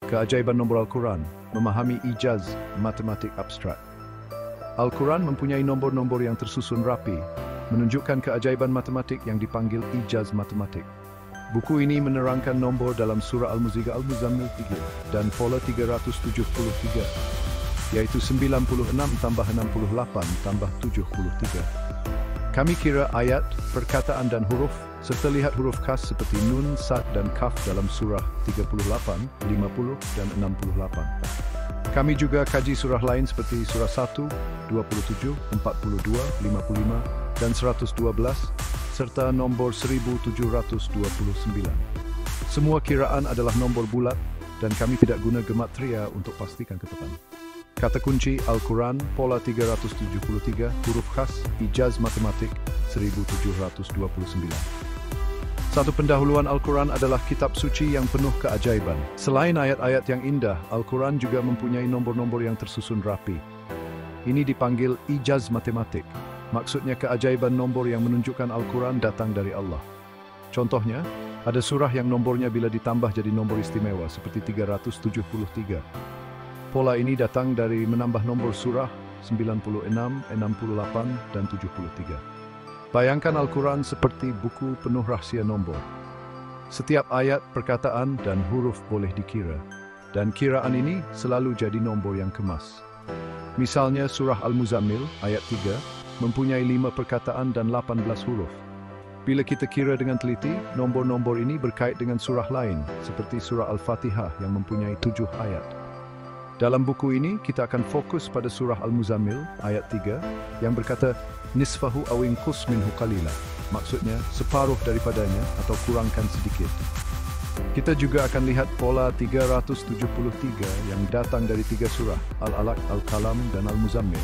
Keajaiban nombor Al-Quran, memahami ijaz matematik abstrak. Al-Quran mempunyai nombor-nombor yang tersusun rapi, menunjukkan keajaiban matematik yang dipanggil ijaz matematik. Buku ini menerangkan nombor dalam surah Al-Muzammil 3 dan pola 373, yaitu 96 tambah 68 tambah 73. Kami kira ayat, perkataan dan huruf, serta lihat huruf khas seperti nun, sad dan kaf dalam surah 38, 50 dan 68. Kami juga kaji surah lain seperti surah 1, 27, 42, 55 dan 112, serta nombor 1729. Semua kiraan adalah nombor bulat dan kami tidak guna gematria untuk pastikan ketepatan. Kata kunci Al-Quran, pola 373, huruf khas, ijaz matematik 1729. Satu pendahuluan Al-Quran adalah kitab suci yang penuh keajaiban. Selain ayat-ayat yang indah, Al-Quran juga mempunyai nombor-nombor yang tersusun rapi. Ini dipanggil ijaz matematik. Maksudnya keajaiban nombor yang menunjukkan Al-Quran datang dari Allah. Contohnya, ada surah yang nombornya bila ditambah jadi nombor istimewa seperti 373. Pola ini datang dari menambah nombor surah 96, 68, dan 73. Bayangkan Al-Quran seperti buku penuh rahsia nombor. Setiap ayat, perkataan, dan huruf boleh dikira. Dan kiraan ini selalu jadi nombor yang kemas. Misalnya surah Al-Muzammil, ayat 3, mempunyai 5 perkataan dan 18 huruf. Bila kita kira dengan teliti, nombor-nombor ini berkait dengan surah lain, seperti surah Al-Fatihah yang mempunyai 7 ayat. Dalam buku ini, kita akan fokus pada surah Al-Muzammil, ayat 3, yang berkata, Nisfahu aw inqus minhu qalila. Maksudnya, separuh daripadanya atau kurangkan sedikit. Kita juga akan lihat pola 373 yang datang dari 3 surah, Al-Alaq, Al-Qalam, dan Al-Muzammil.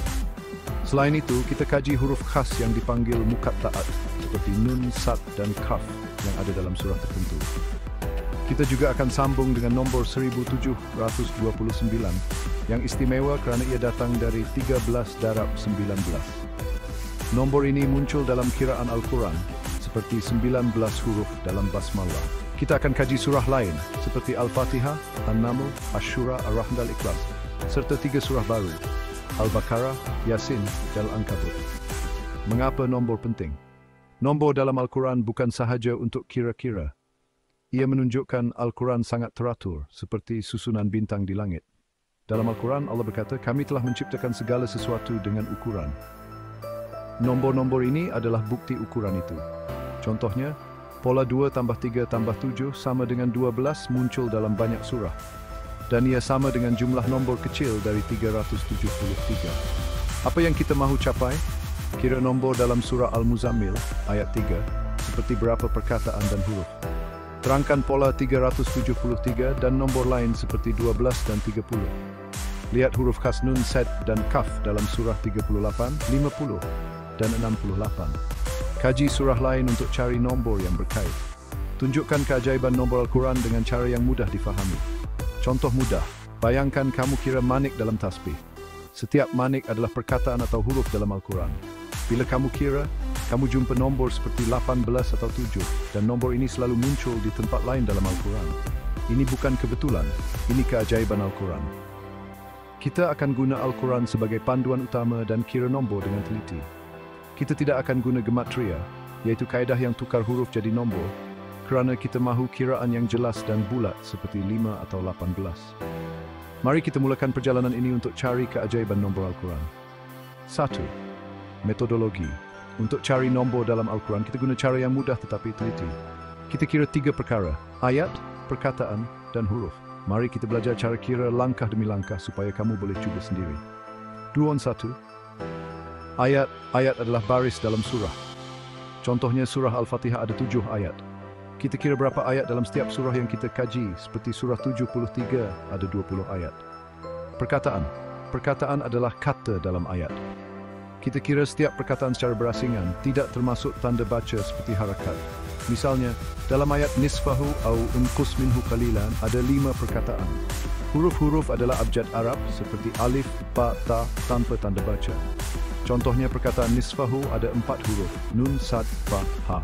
Selain itu, kita kaji huruf khas yang dipanggil muqatta'at, seperti nun, sad, dan kaf yang ada dalam surah tertentu. Kita juga akan sambung dengan nombor 1729 yang istimewa kerana ia datang dari 13 darab 19. Nombor ini muncul dalam kiraan Al-Quran seperti 19 huruf dalam basmalah. Kita akan kaji surah lain seperti Al-Fatihah, An-Naml, Asy-Syura, Ar-Rahman dan Al-Ikhlas, serta 3 surah baru, Al-Baqarah, Yasin, dan Al-Ankabut. Mengapa nombor penting? Nombor dalam Al-Quran bukan sahaja untuk kira-kira. Ia menunjukkan Al-Quran sangat teratur, seperti susunan bintang di langit. Dalam Al-Quran, Allah berkata, kami telah menciptakan segala sesuatu dengan ukuran. Nombor-nombor ini adalah bukti ukuran itu. Contohnya, pola 2 tambah 3 tambah 7 sama dengan 12 muncul dalam banyak surah. Dan ia sama dengan jumlah nombor kecil dari 373. Apa yang kita mahu capai? Kira nombor dalam surah Al-Muzammil, ayat 3, seperti berapa perkataan dan huruf. Terangkan pola 373 dan nombor lain seperti 12 dan 30. Lihat huruf khas nun, sad, dan kaf dalam surah 38, 50, dan 68. Kaji surah lain untuk cari nombor yang berkait. Tunjukkan keajaiban nombor Al-Quran dengan cara yang mudah difahami. Contoh mudah, bayangkan kamu kira manik dalam tasbih. Setiap manik adalah perkataan atau huruf dalam Al-Quran. Bila kamu kira, kamu jumpa nombor seperti 18 atau 7, dan nombor ini selalu muncul di tempat lain dalam Al-Quran. Ini bukan kebetulan, ini keajaiban Al-Quran. Kita akan guna Al-Quran sebagai panduan utama dan kira nombor dengan teliti. Kita tidak akan guna gematria, yaitu kaedah yang tukar huruf jadi nombor, kerana kita mahu kiraan yang jelas dan bulat seperti 5 atau 18. Mari kita mulakan perjalanan ini untuk cari keajaiban nombor Al-Quran. 1. Metodologi. Untuk cari nombor dalam Al-Quran, kita guna cara yang mudah tetapi teliti. Kita kira 3 perkara, ayat, perkataan, dan huruf. Mari kita belajar cara kira langkah demi langkah supaya kamu boleh cuba sendiri. 2-1. Ayat. Ayat adalah baris dalam surah. Contohnya surah Al-Fatihah ada 7 ayat. Kita kira berapa ayat dalam setiap surah yang kita kaji, seperti surah 73 ada 20 ayat. Perkataan. Perkataan adalah kata dalam ayat. Kita kira setiap perkataan secara berasingan, tidak termasuk tanda baca seperti harakat. Misalnya, dalam ayat nisfahu au unqus minhu qalilan ada 5 perkataan. Huruf-huruf adalah abjad Arab seperti alif, ba, ta tanpa tanda baca. Contohnya perkataan nisfahu ada 4 huruf, nun, sad, ba, ha.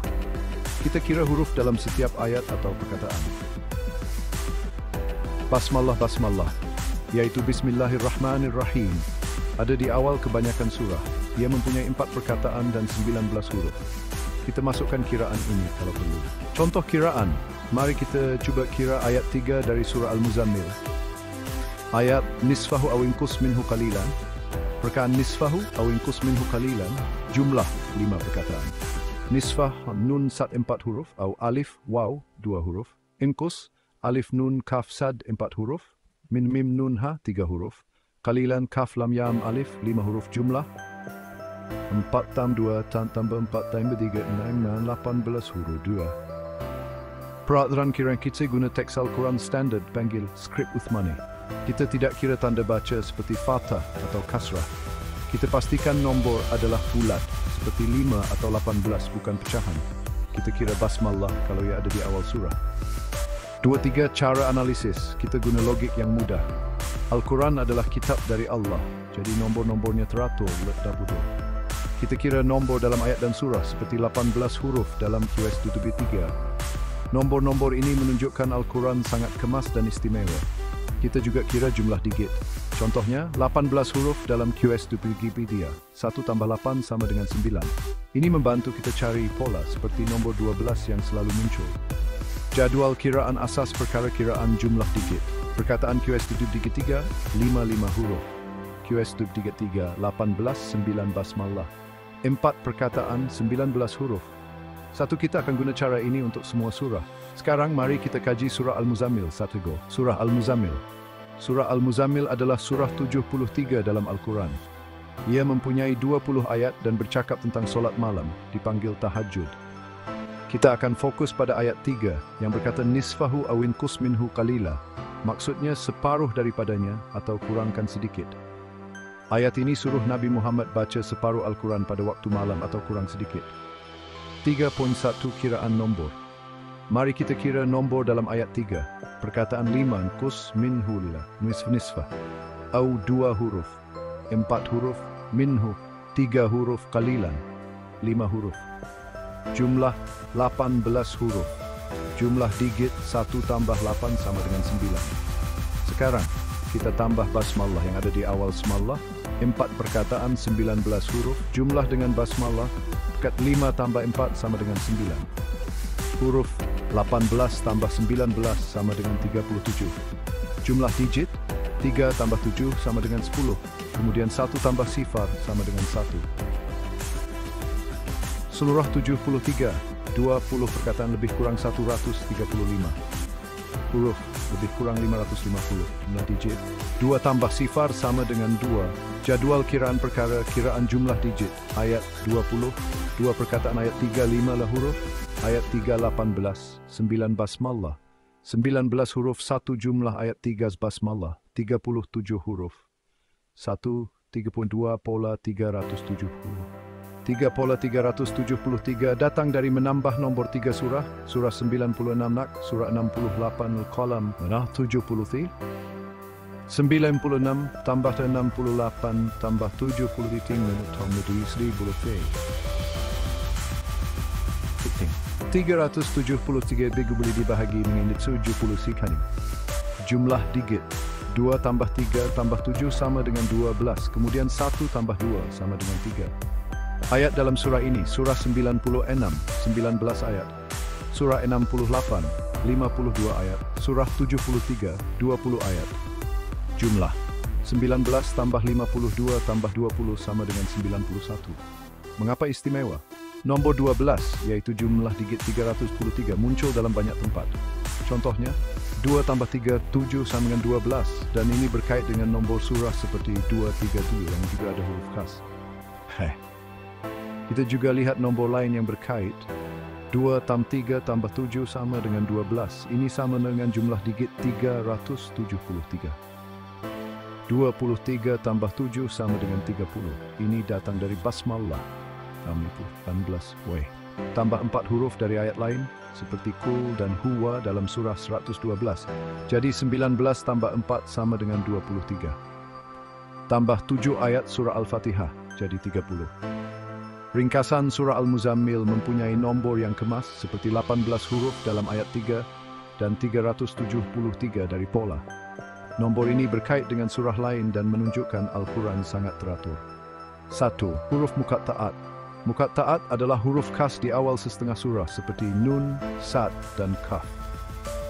Kita kira huruf dalam setiap ayat atau perkataan. Basmallah, yaitu Bismillahirrahmanirrahim, ada di awal kebanyakan surah. Ia mempunyai 4 perkataan dan 19 huruf. Kita masukkan kiraan ini kalau perlu. Contoh kiraan, mari kita cuba kira ayat 3 dari surah Al-Muzammil. Ayat nisfahu aw inqus minhu qalilan. Perkataan nisfahu aw inqus minhu qalilan, jumlah 5 perkataan. Nisfah nun sad 4 huruf, atau alif waw 2 huruf. Inqus alif nun kaf sad 4 huruf. Min mim nun ha 3 huruf. Qalilan kaf lam yam alif 5 huruf. Jumlah 4 tambah 2 tambah 4 tambah 3 6 18 huruf 2. Peraturan kiraan kita guna teks Al-Quran standard panggil skrip Uthmani. Kita tidak kira tanda baca seperti fathah atau kasrah. Kita pastikan nombor adalah bulat seperti 5 atau 18, bukan pecahan. Kita kira basmallah kalau ia ada di awal surah. 2-3 cara analisis. Kita guna logik yang mudah. Al-Quran adalah kitab dari Allah, jadi nombor-nombornya teratur, tak bodoh. Kita kira nombor dalam ayat dan surah seperti 18 huruf dalam QS2B3. Nombor-nombor ini menunjukkan Al-Quran sangat kemas dan istimewa. Kita juga kira jumlah digit. Contohnya, 18 huruf dalam QS2B3. 1 tambah 8 sama dengan 9. Ini membantu kita cari pola seperti nombor 12 yang selalu muncul. Jadwal kiraan asas perkara kiraan jumlah digit. Perkataan QS2B3, 5 huruf. QS2B3, 18, 9 basmallah. 4 perkataan, 19 huruf. Kita akan guna cara ini untuk semua surah. Sekarang mari kita kaji surah Al-Muzammil satu go. Surah Al-Muzammil. Surah Al-Muzammil adalah surah 73 dalam Al-Quran. Ia mempunyai 20 ayat dan bercakap tentang solat malam, dipanggil tahajud. Kita akan fokus pada ayat 3 yang berkata nisfahu aw inqus minhu qalila. Maksudnya separuh daripadanya atau kurangkan sedikit. Ayat ini suruh Nabi Muhammad baca separuh Al-Quran pada waktu malam atau kurang sedikit. 3.1 kiraan nombor. Mari kita kira nombor dalam ayat 3. Perkataan 5 inqus minhu lila, nisfah. Au 2 huruf, 4 huruf, minhu, 3 huruf, qalilan, 5 huruf. Jumlah 18 huruf. Jumlah digit 1 tambah 8 sama dengan 9. Sekarang, kita tambah basmallah yang ada di awal smallah. 4 perkataan 19 huruf. Jumlah dengan basmallah. Pekat 5 tambah 4 sama dengan 9. Huruf 18 tambah 19 sama dengan 37. Jumlah digit 3 tambah 7 sama dengan 10. Kemudian 1 tambah sifar sama dengan 1. Seluruh 73. 20 perkataan lebih kurang 135. Huruf lebih kurang 550. Jumlah digit 2 tambah sifar sama dengan 2. Jadwal kiraan perkara kiraan jumlah digit. Ayat 20. 2 perkataan ayat 3 5 lah huruf. Ayat 3 18. 9 basmallah. 19 huruf 1 jumlah ayat 3 basmallah. 37 huruf. 1 3.2 pola 370. 3 pola 373 datang dari menambah nombor 3 surah. Surah 96 nak, surah 68 al-qalam, nah 70 96 tambah 68 tambah 70 tambah 1000 373 big boleh dibahagi dengan 70 sekian. Jumlah digit 2 tambah 3 tambah 7 sama dengan 12. Kemudian 1 tambah 2 sama dengan 3. Ayat dalam surah ini, surah 96, 19 ayat. Surah 68, 52 ayat. Surah 73, 20 ayat. Jumlah 19 tambah 52 tambah 20 sama dengan 91. Mengapa istimewa? Nombor 12, yaitu jumlah digit 373, muncul dalam banyak tempat. Contohnya, 2 tambah 3, 7 sama dengan 12, dan ini berkait dengan nombor surah seperti 237 yang juga ada huruf khas. Kita juga lihat nombor lain yang berkait. 2 tambah 3 tambah 7 sama dengan 12. Ini sama dengan jumlah digit 373. 23 tambah 7 sama dengan 30. Ini datang dari basmallah. 18 way. Tambah 4 huruf dari ayat lain seperti kul dan huwa dalam surah 112. Jadi 19 tambah 4 sama dengan 23. Tambah 7 ayat surah Al-Fatihah jadi 30. Ringkasan surah Al-Muzammil mempunyai nombor yang kemas seperti 18 huruf dalam ayat 3, dan 373 dari pola. Nombor ini berkait dengan surah lain dan menunjukkan Al-Quran sangat teratur. 1. Huruf muqatta'at. Muqatta'at adalah huruf khas di awal setengah surah seperti Nun, Sad, dan Kaf.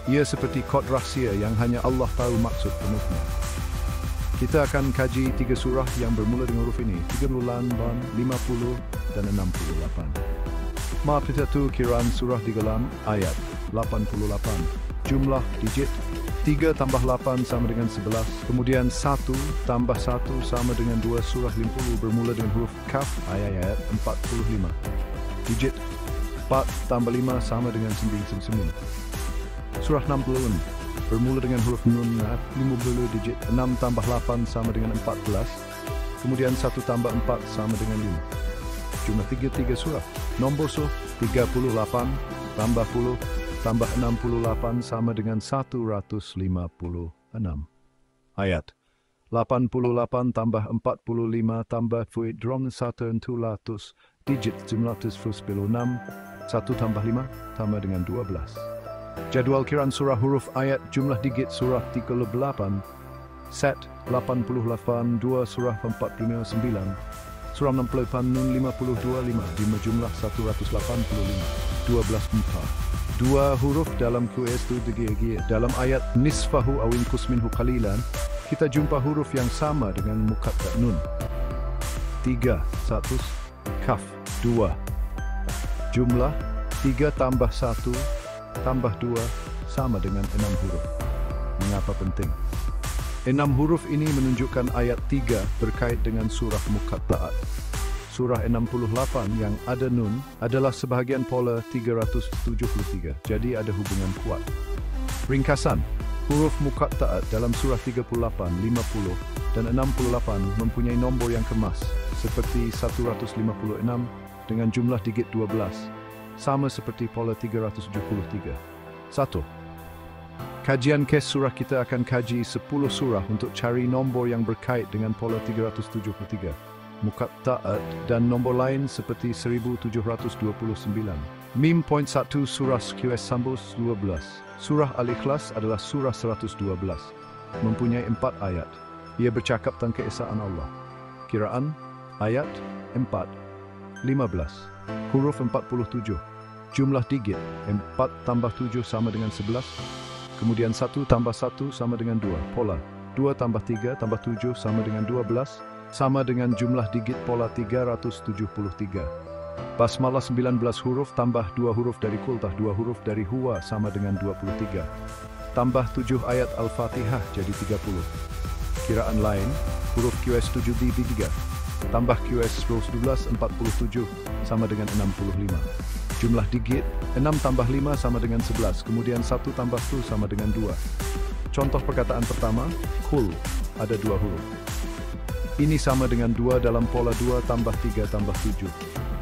Ia seperti kod rahsia yang hanya Allah tahu maksud penuhnya. Kita akan kaji 3 surah yang bermula dengan huruf ini, 38, 50, dan 68. Maaf itu kiraan surah di dalam ayat 88. Jumlah digit 3 tambah 8 sama dengan 11. Kemudian 1 tambah 1 sama dengan 2. Surah 50 bermula dengan huruf Kaf ayat 45. Digit 4 tambah 5 sama dengan 9. Surah 60 bermula dengan huruf Nun 50. Digit 6 tambah 8 sama dengan 14. Kemudian 1 tambah 4 sama dengan 5. Jumlah 3 surah. Nombor surah 38 tambah 10 tambah 68 sama dengan 156. Ayat 88 tambah 45 tambah fuid drom 100. Digit 996. 1 tambah 5 tambah dengan 12. Jadwal kiraan surah huruf ayat jumlah digit surah 38. Set 88 2 surah 49. Surah 68 Nun 52 5 jumlah 185 12 4. 2 huruf dalam QS itu dalam ayat nisfahu awin kusminhu qalilan kita jumpa huruf yang sama dengan muqatta' nun. 3 1 kaf 2. Jumlah 3 tambah 1 tambah 2 sama dengan 6 huruf. Mengapa penting? 6 huruf ini menunjukkan ayat 3 berkait dengan surah muqatta'at. Surah 68 yang ada nun adalah sebahagian pola 373, jadi ada hubungan kuat. Ringkasan, huruf muqatta'at dalam surah 38, 50, dan 68 mempunyai nombor yang kemas, seperti 156 dengan jumlah digit 12, sama seperti pola 373. 1. Kajian kes surah kita akan kaji 10 surah untuk cari nombor yang berkait dengan pola 373. Muqatta'at dan nombor lain seperti 1729. Mim point 1 surah QS Sambus 12. Surah Al-Ikhlas adalah surah 112. Mempunyai 4 ayat. Ia bercakap tentang keesaan Allah. Kiraan ayat 4. 15. Huruf 47. Jumlah digit 4 tambah 7 sama dengan 11. Kemudian 1 tambah 1 sama dengan 2. Pola 2 tambah 3 tambah 7 sama dengan 12. Sama dengan jumlah digit pola 373. Basmalah 19 huruf tambah 2 huruf dari kultah 2 huruf dari huwa sama dengan 23. Tambah 7 ayat Al-Fatihah jadi 30. Kiraan lain, huruf QS 7D3 tambah QS 12 47 sama dengan 65. Jumlah digit 6 tambah 5 sama dengan 11. Kemudian 1 tambah 1 sama dengan 2. Contoh perkataan pertama, kul, ada 2 huruf. Ini sama dengan 2 dalam pola 2 tambah 3 tambah 7.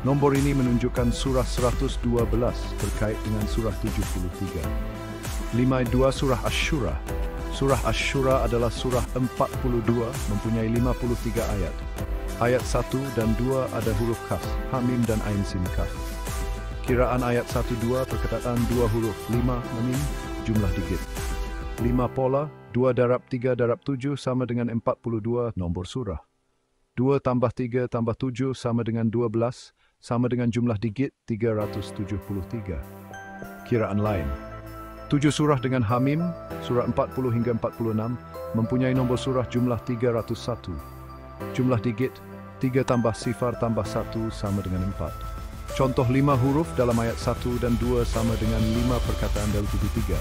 Nombor ini menunjukkan surah 112 berkait dengan surah 73. 52 surah Asy-Syura. Surah Asy-Syura adalah surah 42 mempunyai 53 ayat. Ayat 1 dan 2 ada huruf kaf, hamim dan ain sin kaf. Kiraan ayat 1-2 perkataan 2 huruf 5 mim jumlah digit. 5 pola 2 darab 3 darab 7 sama dengan 42 nombor surah. 2 tambah 3 tambah 7 sama dengan 12, sama dengan jumlah digit 373. Kiraan lain. 7 surah dengan hamim, surah 40 hingga 46, mempunyai nombor surah jumlah 301. Jumlah digit 3 tambah sifar tambah 1 sama dengan 4. Contoh 5 huruf dalam ayat 1 dan 2 sama dengan 5 perkataan dalam tubuh 3.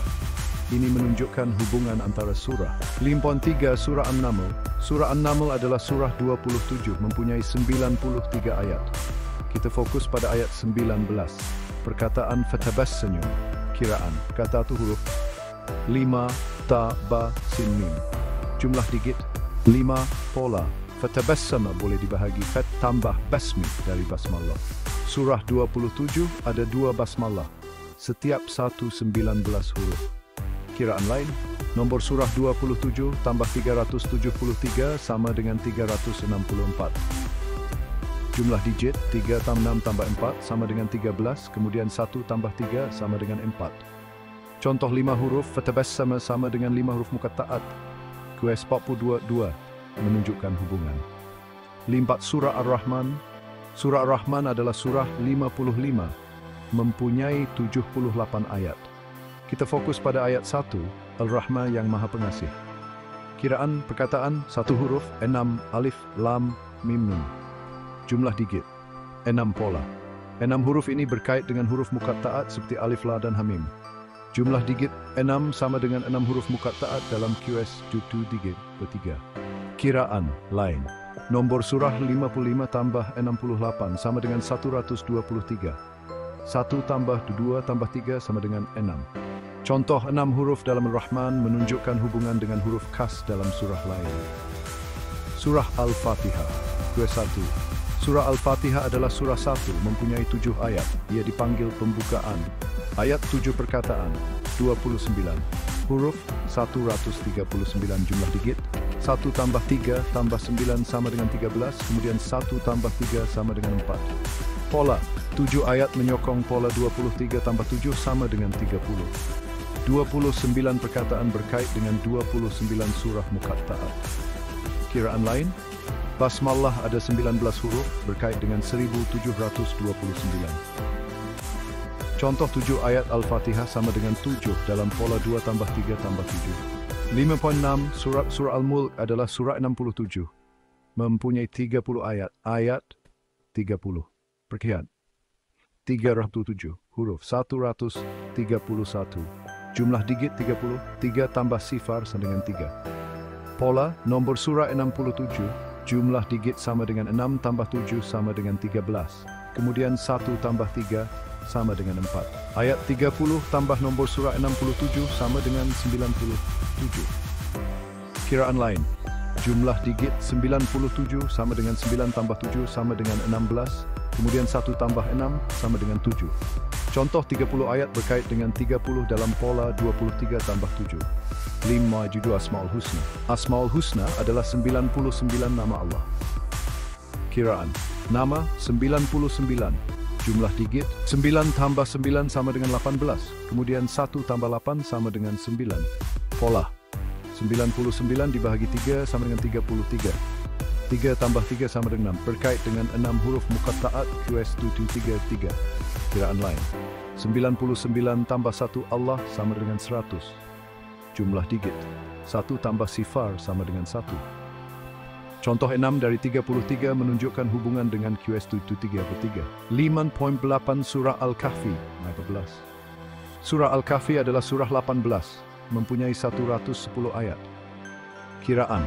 Ini menunjukkan hubungan antara surah. 3 surah An-Naml. Surah An-Naml adalah surah 27, mempunyai 93 ayat. Kita fokus pada ayat 19. Perkataan fatabassanyu. Kiraan. Kata itu huruf 5, ta, ba, sin, mim. Jumlah digit 5, pola. Fatabassama boleh dibahagi fat tambah basmi dari basmalah. Surah 27 ada 2 basmalah. Setiap 19 huruf. Kiraan lain, nomor surah 27 tambah 373 sama dengan 364. Jumlah digit 3 tambah 6 tambah 4 sama dengan 13, kemudian 1 tambah 3 sama dengan 4. Contoh 5 huruf fatabassama sama dengan 5 huruf muqatta'at. QS 42 menunjukkan hubungan. 4 surah Ar-Rahman. Surah Ar-Rahman adalah surah 55, mempunyai 78 ayat. Kita fokus pada ayat 1, Al-Rahman yang Maha Pengasih. Kiraan perkataan 1 huruf 6 alif lam mim nun. Jumlah digit 6 pola. 6 huruf ini berkait dengan huruf muqatta'at seperti alif, la dan hamim. Jumlah digit 6 sama dengan 6 huruf muqatta'at dalam QS 7 digit ketiga. Kiraan lain. Nombor surah 55 tambah 68 sama dengan 123. 1 tambah 2 tambah 3 sama dengan 6. Contoh 6 huruf dalam Ar-Rahman menunjukkan hubungan dengan huruf khas dalam surah lain. Surah Al-Fatihah. QS 1. Surah Al-Fatihah adalah surah 1, mempunyai 7 ayat. Ia dipanggil pembukaan. Ayat 7 perkataan, 29. Huruf, 139 jumlah digit. 1 tambah 3 tambah 9 sama dengan 13, kemudian 1 tambah 3 sama dengan 4. Pola, 7 ayat menyokong pola 23 tambah 7 sama dengan 30. 29 perkataan berkait dengan 29 surah muqatta'at. Kiraan lain, Basmalah ada 19 huruf berkait dengan 1729. Contoh 7 ayat Al-Fatihah sama dengan 7 dalam pola 2 tambah 3 tambah 7. 5.6 surah Al-Mulk adalah surah 67. Mempunyai 30 ayat. Ayat 30. Perkiraan 307 huruf 131. Jumlah digit 30. 3 tambah sifar sama dengan 3. Pola nombor surah 67. Jumlah digit sama dengan 6 tambah 7 sama dengan 13. Kemudian 1 tambah 3 sama dengan 4. Ayat 30 tambah nombor surah 67 sama dengan 97. Kiraan lain. Jumlah digit 97 sama dengan 9 tambah 7 sama dengan 16. Kemudian 1 tambah 6 sama dengan 7. Contoh 30 ayat berkait dengan 30 dalam pola 23 tambah 7. 5 judul Asmaul Husna. Asmaul Husna adalah 99 nama Allah. Kiraan. Nama 99. Jumlah digit 9 tambah 9 sama dengan 18. Kemudian 1 tambah 8 sama dengan 9. Pola 99 dibahagi 3 sama dengan 33. 3 tambah 3 sama dengan 6. Berkait dengan 6 huruf muqatta'at QS 733. Kiraan lain. 99 tambah 1 Allah sama dengan 100. Jumlah digit 1 tambah sifar sama dengan 1. Contoh 6 dari 33 menunjukkan hubungan dengan QS 733. 5.8 Surah Al-Kahfi. 14. Surah Al-Kahfi adalah surah 18, mempunyai 110 ayat. Kiraan.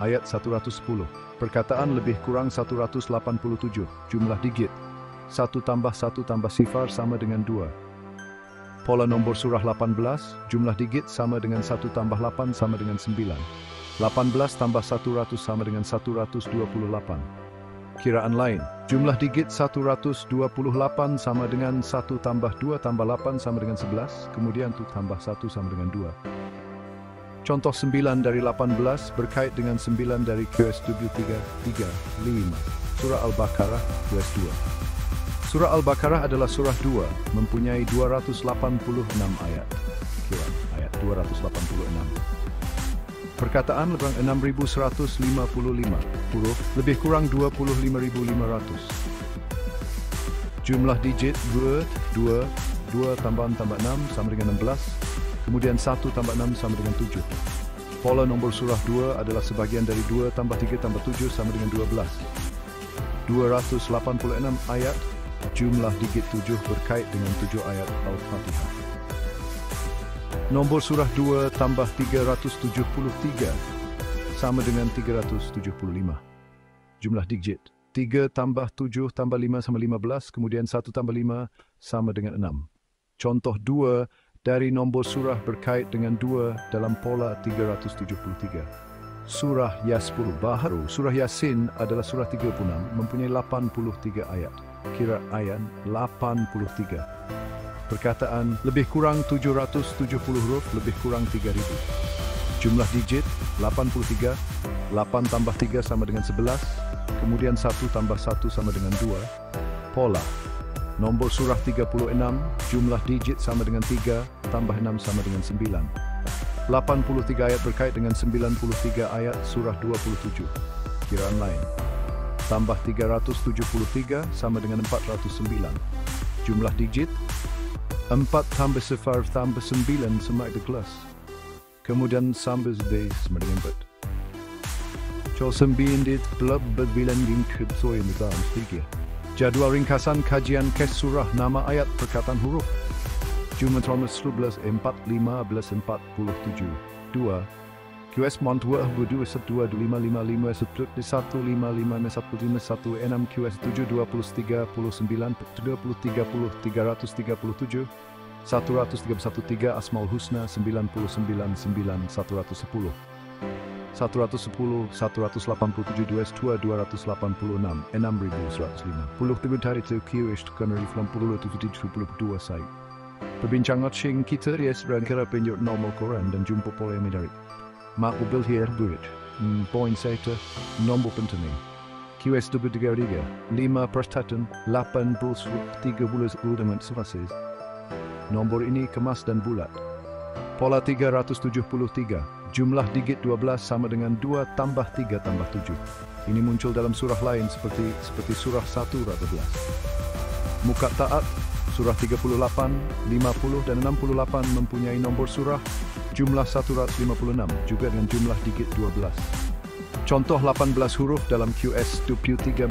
Ayat 110. Perkataan lebih kurang 187. Jumlah digit 1 tambah 1 tambah sifar sama dengan 2. Pola nombor surah 18. Jumlah digit sama dengan 1 tambah 8 sama dengan 9. 18 tambah 100 sama dengan 128. Kiraan lain. Jumlah digit 128 sama dengan 1 tambah 2 tambah 8 sama dengan 11. Kemudian 1 tambah 1 sama dengan 2. Contoh 9 dari 18 berkait dengan 9 dari QS 735. Surah Al-Baqarah QS 2. Surah Al-Baqarah adalah surah 2, mempunyai 286 ayat. Kiraan ayat 286. Perkataan lebih 6.155 huruf, lebih kurang 25.500. Jumlah digit 2 tambahan tambah 6 sama dengan 16. Kemudian 1 tambah 6 sama dengan 7. Pola nombor surah 2 adalah sebagian dari 2 tambah 3 tambah 7 sama dengan 12. 286 ayat. Jumlah digit 7 berkait dengan 7 ayat Al-Fatihah. Nombor surah 2 tambah 373 sama dengan 375. Jumlah digit 3 tambah 7 tambah 5 sama 15, kemudian 1 tambah 5 sama dengan 6. Contoh 2 dari nombor surah berkait dengan 2 dalam pola 373. Surah Yas-10 baharu. Surah Yasin adalah surah 36, mempunyai 83 ayat. Kira ayat 83. Perkataan lebih kurang 770 huruf, lebih kurang 3000. Jumlah digit 83. 8 tambah 3 sama dengan 11. Kemudian 1 tambah 1 sama dengan 2. Pola. Nombor surah 36, jumlah digit sama dengan 3. tambah 6 sama dengan 9. 83 ayat berkait dengan 93 ayat surah 27. Kiraan lain. Tambah 373 sama dengan 409. Jumlah digit 4 tambah 0 tambah 9 sama dengan 11. Kemudian sambung B sama dengan bet. Col 9 blab berbilan ringkib soy dalam tiga. Jadwal ringkasan kajian kes surah nama ayat perkataan huruf. Jumat Ramadan 11 4 15 47 2 QS Montua 22 12 555 10 155 151 6 QS 7 20 39 30 30 337 131 Asmaul Husna 99 9 110 110 187 2 286 6105 10 hari itu QS tukan reflom 72 saya. Perbincangan sing kita rias berangkara penjur normal Quran dan jumpa pola yang menarik. Mak mobil here buat. Poin saya nombor penting. QS 23 5 persatuan 8 plus 30 dengan selesai. Nombor ini kemas dan bulat. Pola 373. Jumlah digit 12 sama dengan 2 tambah 3 tambah 7. Ini muncul dalam surah lain seperti surah 1 Ar-Rahman. Muka taat surah 38, 50 dan 68 mempunyai nombor surah jumlah 156 juga dengan jumlah digit 12. Contoh 18 huruf dalam QS 23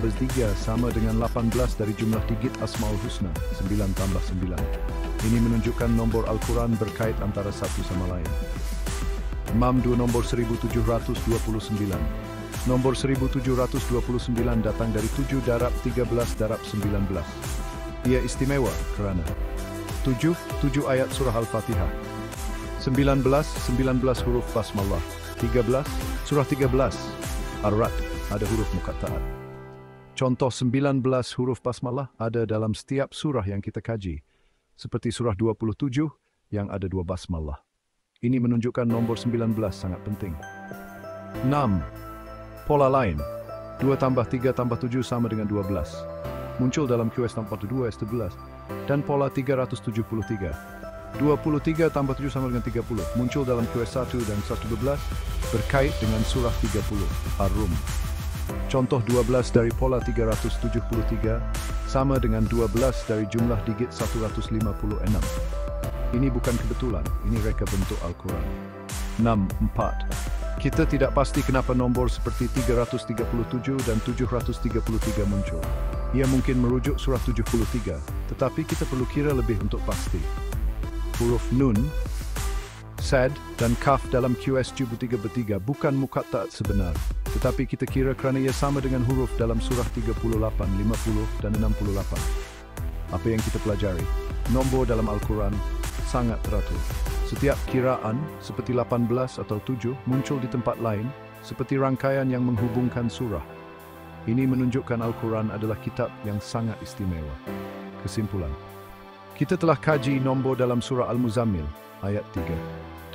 sama dengan 18 dari jumlah digit Asmaul Husna 9 tambah 9. Ini menunjukkan nombor Al-Quran berkait antara satu sama lain. Mam 2 nombor 1729. Nombor 1729 datang dari 7 darab 13 darab 19. Ia istimewa kerana 7 ayat surah Al-Fatihah. 19 huruf basmalah. 13 surah 13 Ar-Ra'd ada huruf muqatta'at. Contoh 19 huruf basmalah ada dalam setiap surah yang kita kaji. Seperti surah 27 yang ada 2 basmalah. Ini menunjukkan nombor 19 sangat penting. 6. Pola lain. 2 tambah 3 tambah 7 sama dengan 12. Muncul dalam QS 42 S11 dan pola 373. 23 tambah 7 sama dengan 30. Muncul dalam QS 1 dan 112 berkait dengan surah 30 Ar-Rum. Contoh 12 dari pola 373 sama dengan 12 dari jumlah digit 156. Ini bukan kebetulan, ini reka bentuk Al-Quran. 6. Kita tidak pasti kenapa nombor seperti 337 dan 733 muncul. Ia mungkin merujuk surah 73, tetapi kita perlu kira lebih untuk pasti. Huruf Nun, Sad, dan Kaf dalam QS 73 bukan muqatta'at sebenar, tetapi kita kira kerana ia sama dengan huruf dalam surah 38, 50, dan 68. Apa yang kita pelajari? Nombor dalam Al-Quran sangat teratur. Setiap kiraan, seperti 18 atau 7, muncul di tempat lain, seperti rangkaian yang menghubungkan surah. Ini menunjukkan Al-Quran adalah kitab yang sangat istimewa. Kesimpulan. Kita telah kaji nombor dalam surah Al-Muzammil, ayat 3,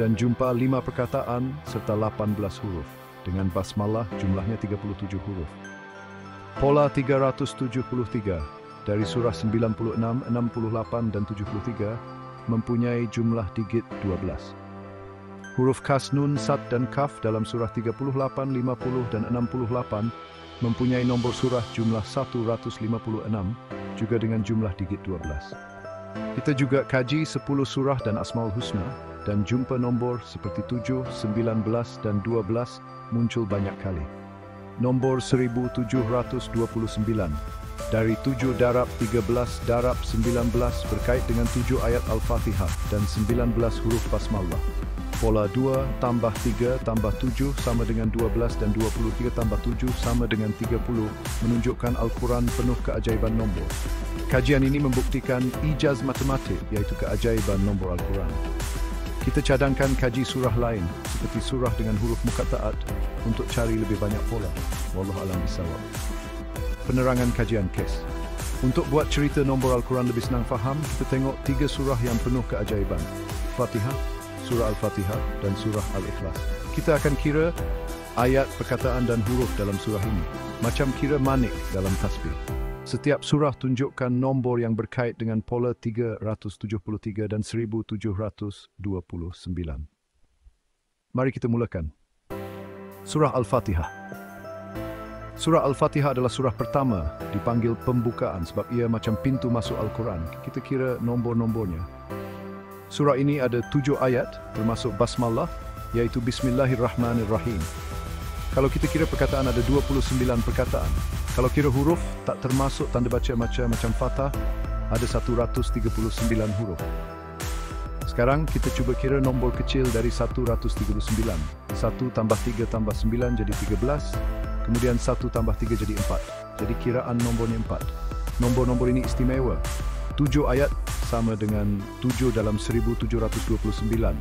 dan jumpa 5 perkataan serta 18 huruf. Dengan basmalah jumlahnya 37 huruf. Pola 373 dari surah 96, 68, dan 73 mempunyai jumlah digit 12. Huruf Kas, Nun, Sad, dan Kaf dalam surah 38, 50, dan 68 mempunyai nombor surah jumlah 156 juga dengan jumlah digit 12. Kita juga kaji 10 surah dan Asmaul Husna dan jumpa nombor seperti 7, 19, dan 12 muncul banyak kali. Nombor 1729 dari 7 darab 13 darab 19 berkait dengan 7 ayat Al-Fatihah dan 19 huruf basmalah. Pola 2 tambah 3 tambah 7 sama dengan 12 dan 23 tambah 7 sama dengan 30 menunjukkan Al-Quran penuh keajaiban nombor. Kajian ini membuktikan ijaz matematik yaitu keajaiban nombor Al-Quran. Kita cadangkan kaji surah lain seperti surah dengan huruf muqatta'at untuk cari lebih banyak pola. Wallahu a'lam bishawab. Penerangan kajian kes. Untuk buat cerita nombor Al-Quran lebih senang faham, kita tengok 3 surah yang penuh keajaiban. Fatihah, surah Al-Fatihah, dan surah Al-Ikhlas. Kita akan kira ayat, perkataan, dan huruf dalam surah ini. Macam kira manik dalam tasbih. Setiap surah tunjukkan nombor yang berkait dengan pola 373 dan 1729. Mari kita mulakan. Surah Al-Fatihah. Surah Al-Fatihah adalah surah pertama, dipanggil pembukaan sebab ia macam pintu masuk Al-Quran. Kita kira nombor-nombornya. Surah ini ada 7 ayat, termasuk basmalah, yaitu Bismillahirrahmanirrahim. Kalau kita kira perkataan ada 29 perkataan. Kalau kira huruf, tak termasuk tanda baca macam Fathah, ada 139 huruf. Sekarang kita cuba kira nombor kecil dari 139. 1 tambah 3 tambah 9 jadi 13, kemudian 1 tambah 3 jadi 4. Jadi kiraan nombornya 4. Nombor-nombor ini istimewa. 7 ayat sama dengan 7 dalam 1729.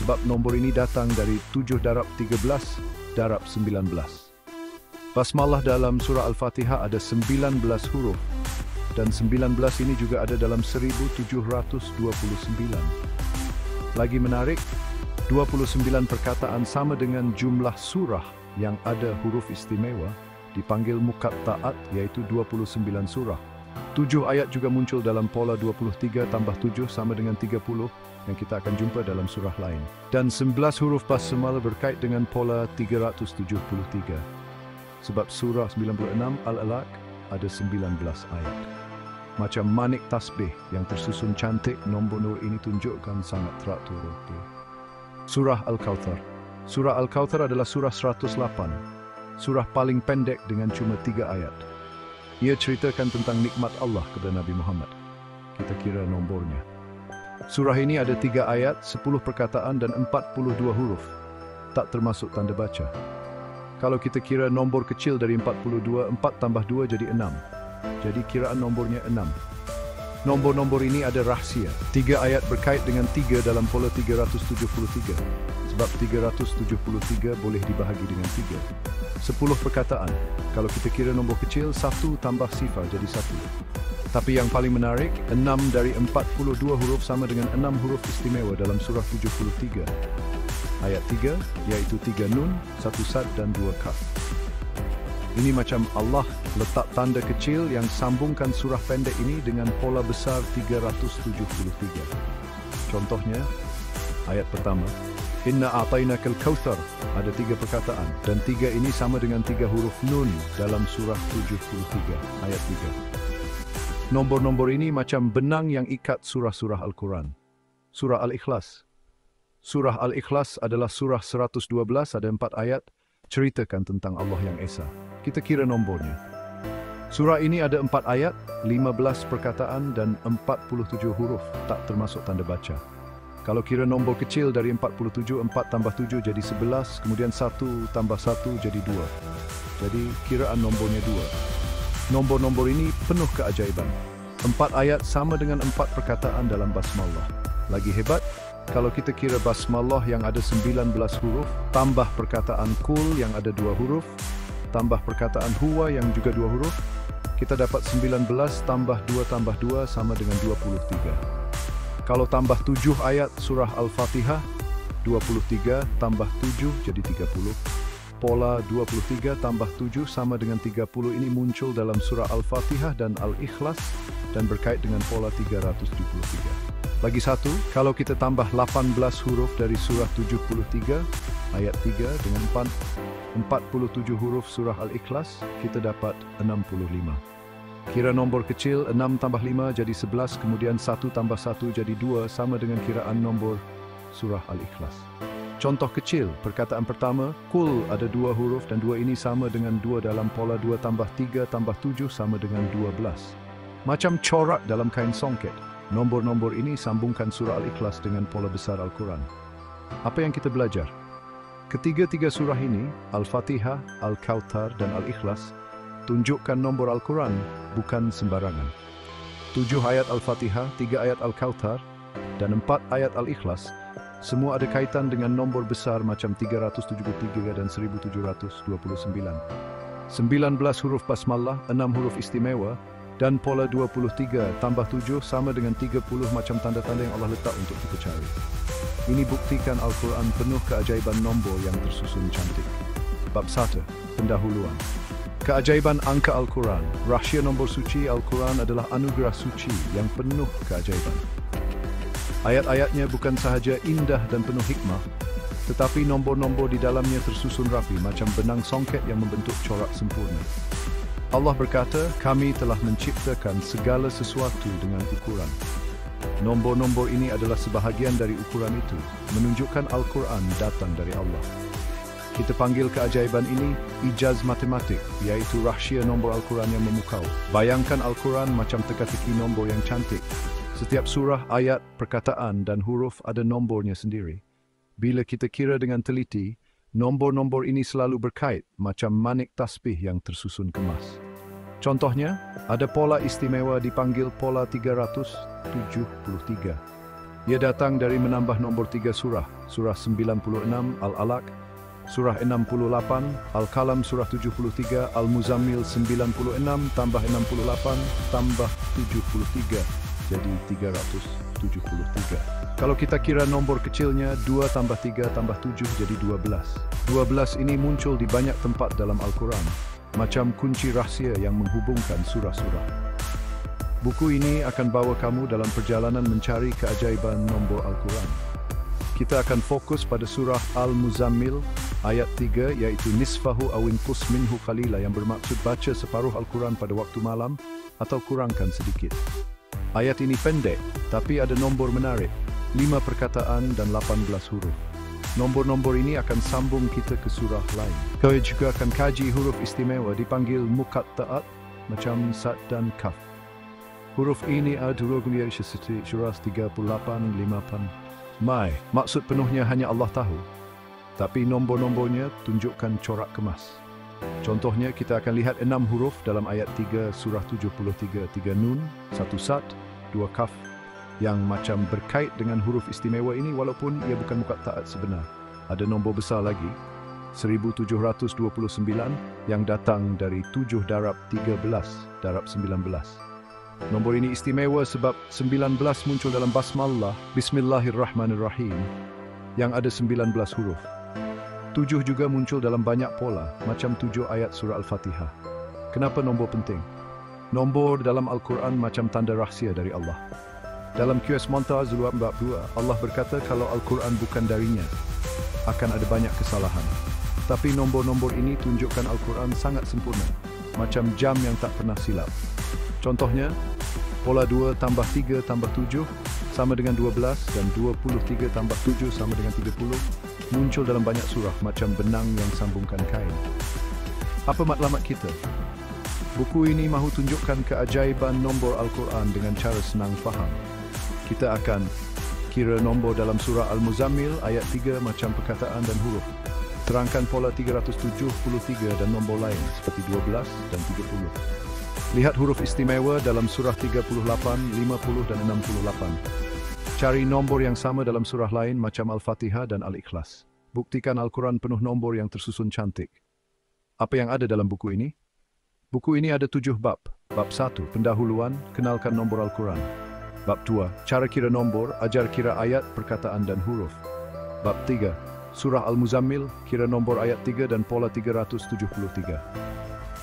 Sebab nombor ini datang dari 7 darab 13 darab 19. Basmalah dalam surah Al-Fatihah ada 19 huruf dan 19 ini juga ada dalam 1729. Lagi menarik, 29 perkataan sama dengan jumlah surah yang ada huruf istimewa dipanggil muqatta'at, yaitu 29 surah. 7 ayat juga muncul dalam pola 23 tambah 7 sama dengan 30 yang kita akan jumpa dalam surah lain. Dan 11 huruf basmalah berkait dengan pola 373. Sebab surah 96 Al-Alaq ada 19 ayat. Macam manik tasbih yang tersusun cantik, nombor ini tunjukkan sangat teratur. Surah Al-Kautsar. Surah Al-Kautsar adalah surah 108. Surah paling pendek dengan cuma 3 ayat. Ia ceritakan tentang nikmat Allah kepada Nabi Muhammad. Kita kira nombornya. Surah ini ada 3 ayat, 10 perkataan dan 42 huruf. Tak termasuk tanda baca. Kalau kita kira nombor kecil dari 42, 4 tambah 2 jadi 6. Jadi kiraan nombornya 6. Nombor-nombor ini ada rahsia. 3 ayat berkait dengan 3 dalam pola 373. Sebab 373 boleh dibahagi dengan 3. 10 perkataan. Kalau kita kira nombor kecil, 1 tambah sifar jadi 1. Tapi yang paling menarik, 6 dari 42 huruf sama dengan 6 huruf istimewa dalam surah 73. Ayat 3, yaitu 3 nun, 1 sad dan 2 kaf. Ini macam Allah letak tanda kecil yang sambungkan surah pendek ini dengan pola besar 373. Contohnya, ayat pertama, Inna a'tainakal kautsar, ada 3 perkataan, dan 3 ini sama dengan 3 huruf nun dalam surah 73, ayat 3. Nombor-nombor ini macam benang yang ikat surah-surah Al-Quran. Surah Al-Ikhlas. Surah Al-Ikhlas adalah surah 112, ada 4 ayat, ceritakan tentang Allah yang Esa. Kita kira nombornya. Surah ini ada 4 ayat, 15 perkataan dan 47 huruf, tak termasuk tanda baca. Kalau kira nombor kecil dari 47, 4 tambah 7 jadi 11, kemudian 1 tambah 1 jadi 2. Jadi kiraan nombornya 2. Nombor-nombor ini penuh keajaiban. 4 ayat sama dengan 4 perkataan dalam basmalah. Lagi hebat, kalau kita kira basmalah yang ada 19 huruf, tambah perkataan kul yang ada 2 huruf, tambah perkataan huwa yang juga 2 huruf, kita dapat 19 tambah 2 sama dengan 23. Kalau tambah 7 ayat surah Al-Fatihah, 23 tambah 7 jadi 30. Pola 23 tambah 7 sama dengan 30 ini muncul dalam surah Al-Fatihah dan Al-Ikhlas dan berkait dengan pola 373. Lagi satu, kalau kita tambah 18 huruf dari surah 73, ayat 3 dengan 47 huruf surah Al-Ikhlas, kita dapat 65. Kira nombor kecil, 6 tambah 5 jadi 11, kemudian 1 tambah 1 jadi 2, sama dengan kiraan nombor surah Al-Ikhlas. Contoh kecil, perkataan pertama, kul ada 2 huruf dan 2 ini sama dengan 2 dalam pola 2 tambah 3 tambah 7 sama dengan 12. Macam corak dalam kain songket. Nombor-nombor ini sambungkan surah Al-Ikhlas dengan pola besar Al-Quran. Apa yang kita belajar? Ketiga-tiga surah ini, Al-Fatihah, Al-Kautsar, dan Al-Ikhlas, tunjukkan nombor Al-Quran, bukan sembarangan. 7 ayat Al-Fatihah, 3 ayat Al-Kautsar, dan 4 ayat Al-Ikhlas, semua ada kaitan dengan nombor besar macam 373 dan 1729. 19 huruf basmalah, 6 huruf istimewa, dan pola 23 tambah 7 sama dengan 30 macam tanda-tanda yang Allah letak untuk kita cari. Ini buktikan Al-Quran penuh keajaiban nombor yang tersusun cantik. Bab 1. Pendahuluan. Keajaiban angka Al-Quran. Rahsia nombor suci Al-Quran adalah anugerah suci yang penuh keajaiban. Ayat-ayatnya bukan sahaja indah dan penuh hikmah, tetapi nombor-nombor di dalamnya tersusun rapi macam benang songket yang membentuk corak sempurna. Allah berkata, kami telah menciptakan segala sesuatu dengan ukuran. Nombor-nombor ini adalah sebahagian dari ukuran itu, menunjukkan Al-Quran datang dari Allah. Kita panggil keajaiban ini ijaz matematik, iaitu rahsia nombor Al-Quran yang memukau. Bayangkan Al-Quran macam teka-teki nombor yang cantik. Setiap surah, ayat, perkataan dan huruf ada nombornya sendiri. Bila kita kira dengan teliti, nombor-nombor ini selalu berkait macam manik tasbih yang tersusun kemas. Contohnya, ada pola istimewa dipanggil pola 373. Ia datang dari menambah nombor 3 surah, surah 96 Al-Alaq, surah 68 Al-Qalam, surah 73 Al-Muzammil 96 tambah 68 tambah 73, jadi 373. Kalau kita kira nombor kecilnya 2 tambah 3 tambah 7 jadi 12. 12 ini muncul di banyak tempat dalam Al-Quran, macam kunci rahsia yang menghubungkan surah-surah. Buku ini akan bawa kamu dalam perjalanan mencari keajaiban nombor Al-Quran. Kita akan fokus pada surah Al-Muzammil ayat 3, iaitu nisfahu awinqus minhu qalila, yang bermaksud baca separuh Al-Quran pada waktu malam atau kurangkan sedikit. Ayat ini pendek, tapi ada nombor menarik, 5 perkataan dan 18 huruf. Nombor-nombor ini akan sambung kita ke surah lain. Kita juga akan kaji huruf istimewa dipanggil muqatta'at, macam sad dan kaf. Huruf ini ada menjadi surah 38-58. Maksud penuhnya hanya Allah tahu, tapi nombor-nombornya tunjukkan corak kemas. Contohnya, kita akan lihat 6 huruf dalam ayat 3 surah 73, 3 nun, 1 sad, 2 kaf, yang macam berkait dengan huruf istimewa ini walaupun ia bukan muqatta'at sebenar. Ada nombor besar lagi, 1729, yang datang dari 7 darab 13, darab 19. Nombor ini istimewa sebab 19 muncul dalam basmalah, Bismillahirrahmanirrahim, yang ada 19 huruf. 7 juga muncul dalam banyak pola, macam 7 ayat surah Al-Fatihah. Kenapa nombor penting? Nombor dalam Al-Quran macam tanda rahsia dari Allah. Dalam QS Montaz 22, Allah berkata kalau Al-Quran bukan darinya, akan ada banyak kesalahan. Tapi nombor-nombor ini tunjukkan Al-Quran sangat sempurna, macam jam yang tak pernah silap. Contohnya, pola 2 tambah 3 tambah 7 sama dengan 12 dan 23 tambah 7 sama dengan 30 muncul dalam banyak surah macam benang yang sambungkan kain. Apa matlamat kita? Buku ini mahu tunjukkan keajaiban nombor Al-Quran dengan cara senang faham. Kita akan kira nombor dalam surah Al-Muzammil ayat 3 macam perkataan dan huruf. Terangkan pola 373 dan nombor lain seperti 12 dan 30. Lihat huruf istimewa dalam surah 38, 50 dan 68. Cari nombor yang sama dalam surah lain macam Al-Fatihah dan Al-Ikhlas. Buktikan Al-Quran penuh nombor yang tersusun cantik. Apa yang ada dalam buku ini? Buku ini ada 7 bab. Bab 1, pendahuluan, kenalkan nombor Al-Quran. Bab 2, cara kira nombor, ajar kira ayat, perkataan dan huruf. Bab 3, surah Al-Muzammil, kira nombor ayat 3 dan pola 373.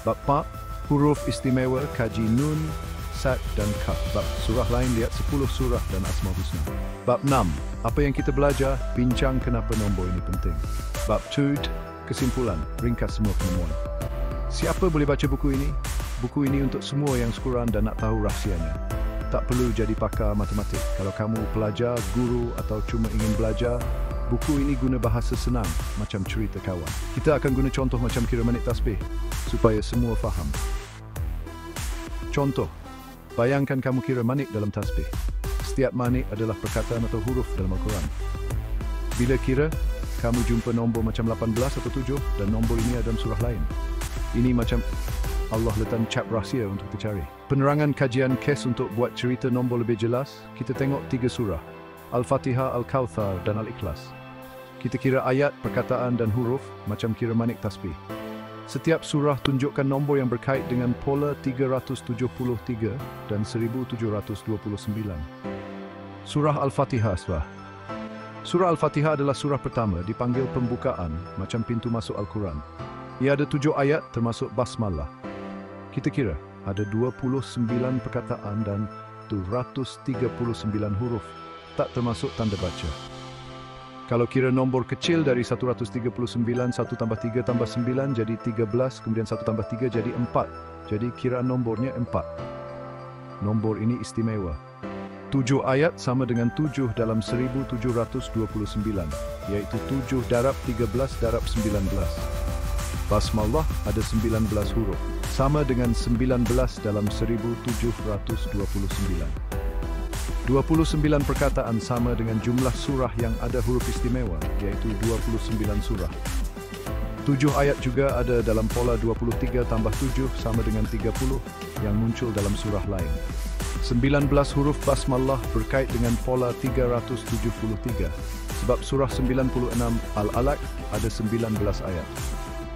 Bab 4, huruf istimewa, kaji nun, sad dan kaf. Bab surah lain lihat 10 surah dan Asma Husna. Bab 6, apa yang kita belajar, bincang kenapa nombor ini penting. Bab 7, kesimpulan, ringkas semua penemuan. Siapa boleh baca buku ini? Buku ini untuk semua yang sekuran dan nak tahu rahsianya. Tak perlu jadi pakar matematik. Kalau kamu pelajar, guru atau cuma ingin belajar, buku ini guna bahasa senang, macam cerita kawan. Kita akan guna contoh macam kira manik tasbih, supaya semua faham. Contoh, bayangkan kamu kira manik dalam tasbih. Setiap manik adalah perkataan atau huruf dalam Al-Quran. Bila kira, kamu jumpa nombor macam 18 atau 7 dan nombor ini ada dalam surah lain. Ini macam Allah letak cap rahsia untuk kita cari. Penerangan kajian kes untuk buat cerita nombor lebih jelas, kita tengok 3 surah, Al-Fatihah, Al-Kawthar dan Al-Ikhlas. Kita kira ayat, perkataan dan huruf macam kira manik tasbih. Setiap surah tunjukkan nombor yang berkait dengan pola 373 dan 1729. Surah Al-Fatihah. Surah Al-Fatihah adalah surah pertama, dipanggil pembukaan, macam pintu masuk Al-Quran. Ia ada 7 ayat termasuk basmalah. Kita kira ada 29 perkataan dan 239 huruf, tak termasuk tanda baca. Kalau kira nombor kecil dari 139, 1 tambah 3 tambah 9 jadi 13, kemudian 1 tambah 3 jadi 4. Jadi kiraan nombornya 4. Nombor ini istimewa. 7 ayat sama dengan 7 dalam 1729, yaitu 7 darab 13 darab 19. Basmalah ada 19 huruf, sama dengan 19 dalam 1729. 29 perkataan sama dengan jumlah surah yang ada huruf istimewa, yaitu 29 surah. 7 ayat juga ada dalam pola 23 tambah 7 sama dengan 30 yang muncul dalam surah lain. 19 huruf basmalah berkait dengan pola 373, sebab surah 96 Al-Alaq ada 19 ayat.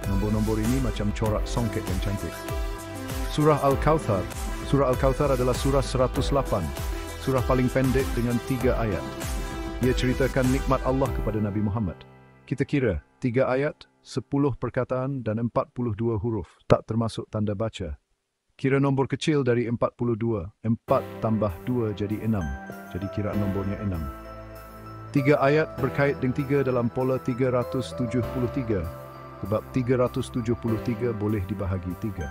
Nombor-nombor ini macam corak songket yang cantik. Surah Al-Kautsar. Surah Al-Kautsar adalah surah 108. Surah paling pendek dengan 3 ayat. Ia ceritakan nikmat Allah kepada Nabi Muhammad. Kita kira 3 ayat, 10 perkataan dan 42 huruf, tak termasuk tanda baca. Kira nombor kecil dari 42, 4 tambah 2 jadi 6. Jadi kira nombornya 6. 3 ayat berkait dengan 3 dalam pola 373, sebab 373 boleh dibahagi 3.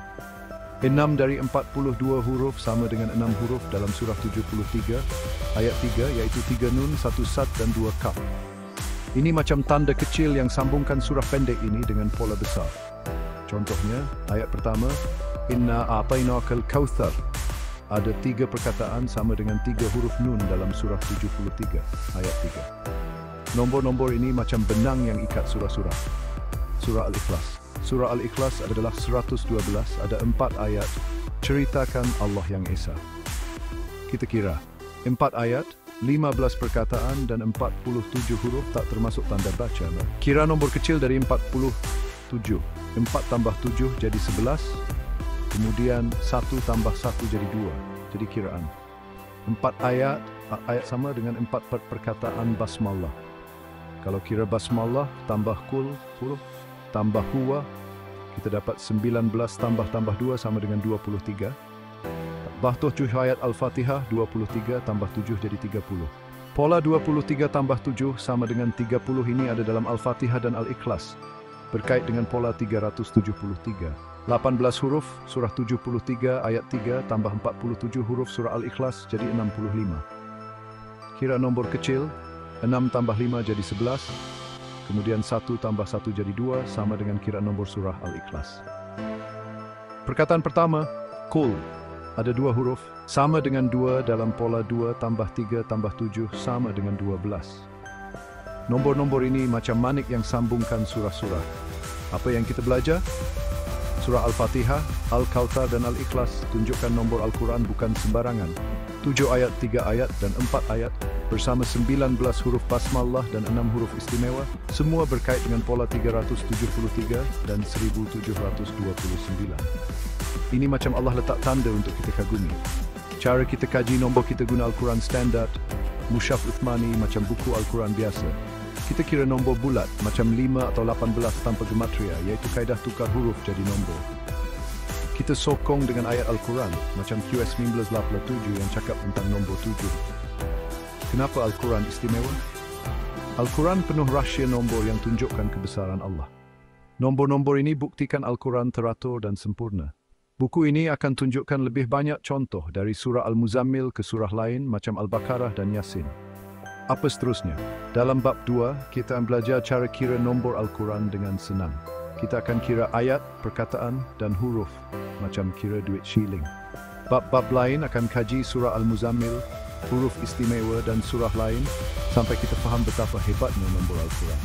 6 dari 42 huruf sama dengan 6 huruf dalam surah 73, ayat 3 iaitu 3 nun, 1 sad dan 2 kaf. Ini macam tanda kecil yang sambungkan surah pendek ini dengan pola besar. Contohnya, ayat pertama, Inna a'tainakal kautsar. Ada 3 perkataan sama dengan 3 huruf nun dalam surah 73, ayat 3. Nombor-nombor ini macam benang yang ikat surah-surah. Surah Al-Ikhlas. Surah Al-Ikhlas adalah 112, ada 4 ayat, ceritakan Allah yang Esa. Kita kira, 4 ayat, 15 perkataan dan 47 huruf tak termasuk tanda baca. Kira nombor kecil dari 47. 4 tambah 7 jadi 11, kemudian 1 tambah 1 jadi 2, jadi kiraan. 4 ayat sama dengan 4 perkataan basmalah. Kalau kira basmalah tambah kul huruf, tambah huwa, kita dapat 19 tambah 2 sama dengan 23. Tambah 7 ayat Al-Fatihah, 23 tambah 7 jadi 30. Pola 23 tambah 7 sama dengan 30 ini ada dalam Al-Fatihah dan Al-Ikhlas, berkait dengan pola 373. 18 huruf, surah 73 ayat 3 tambah 47 huruf surah Al-Ikhlas jadi 65. Kira nombor kecil, 6 tambah 5 jadi 11. Kemudian 1 tambah 1 jadi 2 sama dengan kira nombor surah Al-Ikhlas. Perkataan pertama, kul, ada 2 huruf, sama dengan 2 dalam pola 2 tambah 3 tambah 7 sama dengan 12. Nombor-nombor ini macam manik yang sambungkan surah-surah. Apa yang kita belajar? Surah Al-Fatihah, Al-Kautsar dan Al-Ikhlas tunjukkan nombor Al-Quran bukan sembarangan. 7 ayat, 3 ayat dan 4 ayat bersama 19 huruf basmalah dan 6 huruf istimewa, semua berkait dengan pola 373 dan 1729. Ini macam Allah letak tanda untuk kita kagumi. Cara kita kaji nombor kita guna Al-Quran standard, Mushaf Uthmani macam buku Al-Quran biasa. Kita kira nombor bulat macam 5 atau 18 tanpa gematria, iaitu kaedah tukar huruf jadi nombor. Kita sokong dengan ayat Al-Quran macam QS 1987 yang cakap tentang nombor 7. Kenapa Al-Quran istimewa? Al-Quran penuh rahsia nombor yang tunjukkan kebesaran Allah. Nombor-nombor ini buktikan Al-Quran teratur dan sempurna. Buku ini akan tunjukkan lebih banyak contoh dari surah Al-Muzammil ke surah lain macam Al-Baqarah dan Yasin. Apa seterusnya? Dalam bab 2, kita akan belajar cara kira nombor Al-Quran dengan senang. Kita akan kira ayat, perkataan dan huruf macam kira duit shilling. Bab-bab lain akan kaji surah Al-Muzammil, huruf istimewa dan surah lain sampai kita faham betapa hebatnya nombor Al-Quran.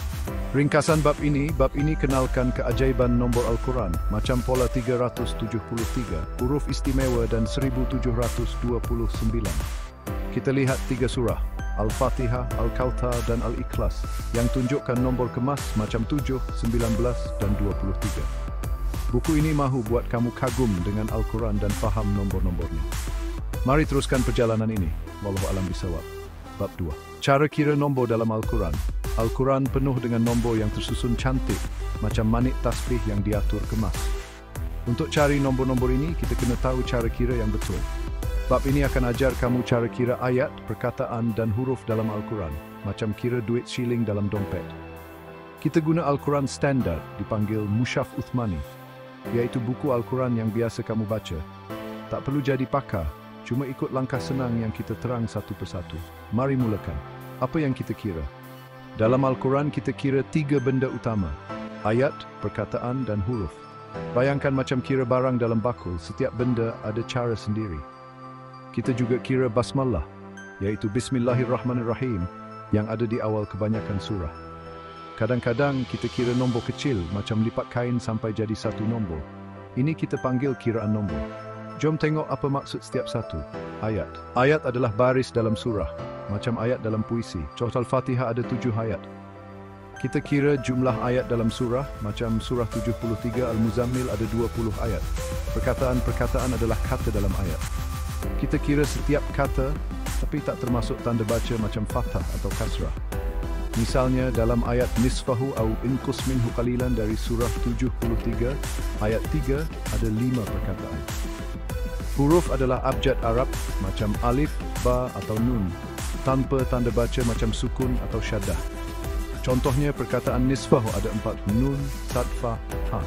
Ringkasan bab ini kenalkan keajaiban nombor Al-Quran macam pola 373, huruf istimewa dan 1729. Kita lihat 3 surah, Al-Fatihah, Al-Kautsar dan Al-Ikhlas yang tunjukkan nombor kemas macam 7, 19 dan 23. Buku ini mahu buat kamu kagum dengan Al-Quran dan faham nombor-nombornya. Mari teruskan perjalanan ini. Wallahu a'lam bishawab. Bab 2. Cara kira nombor dalam Al-Quran. Al-Quran penuh dengan nombor yang tersusun cantik, macam manik tasbih yang diatur kemas. Untuk cari nombor-nombor ini, kita kena tahu cara kira yang betul. Bab ini akan ajar kamu cara kira ayat, perkataan dan huruf dalam Al-Quran, macam kira duit shilling dalam dompet. Kita guna Al-Quran standard, dipanggil Mushaf Uthmani, iaitu buku Al-Quran yang biasa kamu baca. Tak perlu jadi pakar, cuma ikut langkah senang yang kita terang satu persatu. Mari mulakan. Apa yang kita kira? Dalam Al-Quran kita kira 3 benda utama: ayat, perkataan dan huruf. Bayangkan macam kira barang dalam bakul, setiap benda ada cara sendiri. Kita juga kira basmalah, iaitu Bismillahirrahmanirrahim, yang ada di awal kebanyakan surah. Kadang-kadang kita kira nombor kecil, macam lipat kain sampai jadi 1 nombor. Ini kita panggil kiraan nombor. Jom tengok apa maksud setiap satu. Ayat. Ayat adalah baris dalam surah, macam ayat dalam puisi. Contoh Al-Fatihah ada 7 ayat. Kita kira jumlah ayat dalam surah, macam surah 73 Al-Muzammil ada 20 ayat. Perkataan-perkataan adalah kata dalam ayat. Kita kira setiap kata, tapi tak termasuk tanda baca macam fathah atau kasrah. Misalnya dalam ayat nisfahu au inqus minhu qalilan dari surah 73, ayat 3 ada 5 perkataan. Huruf adalah abjad Arab macam alif, ba atau nun, tanpa tanda baca macam sukun atau syaddah. Contohnya perkataan nisfahu ada 4, nun, sad, fa, ha.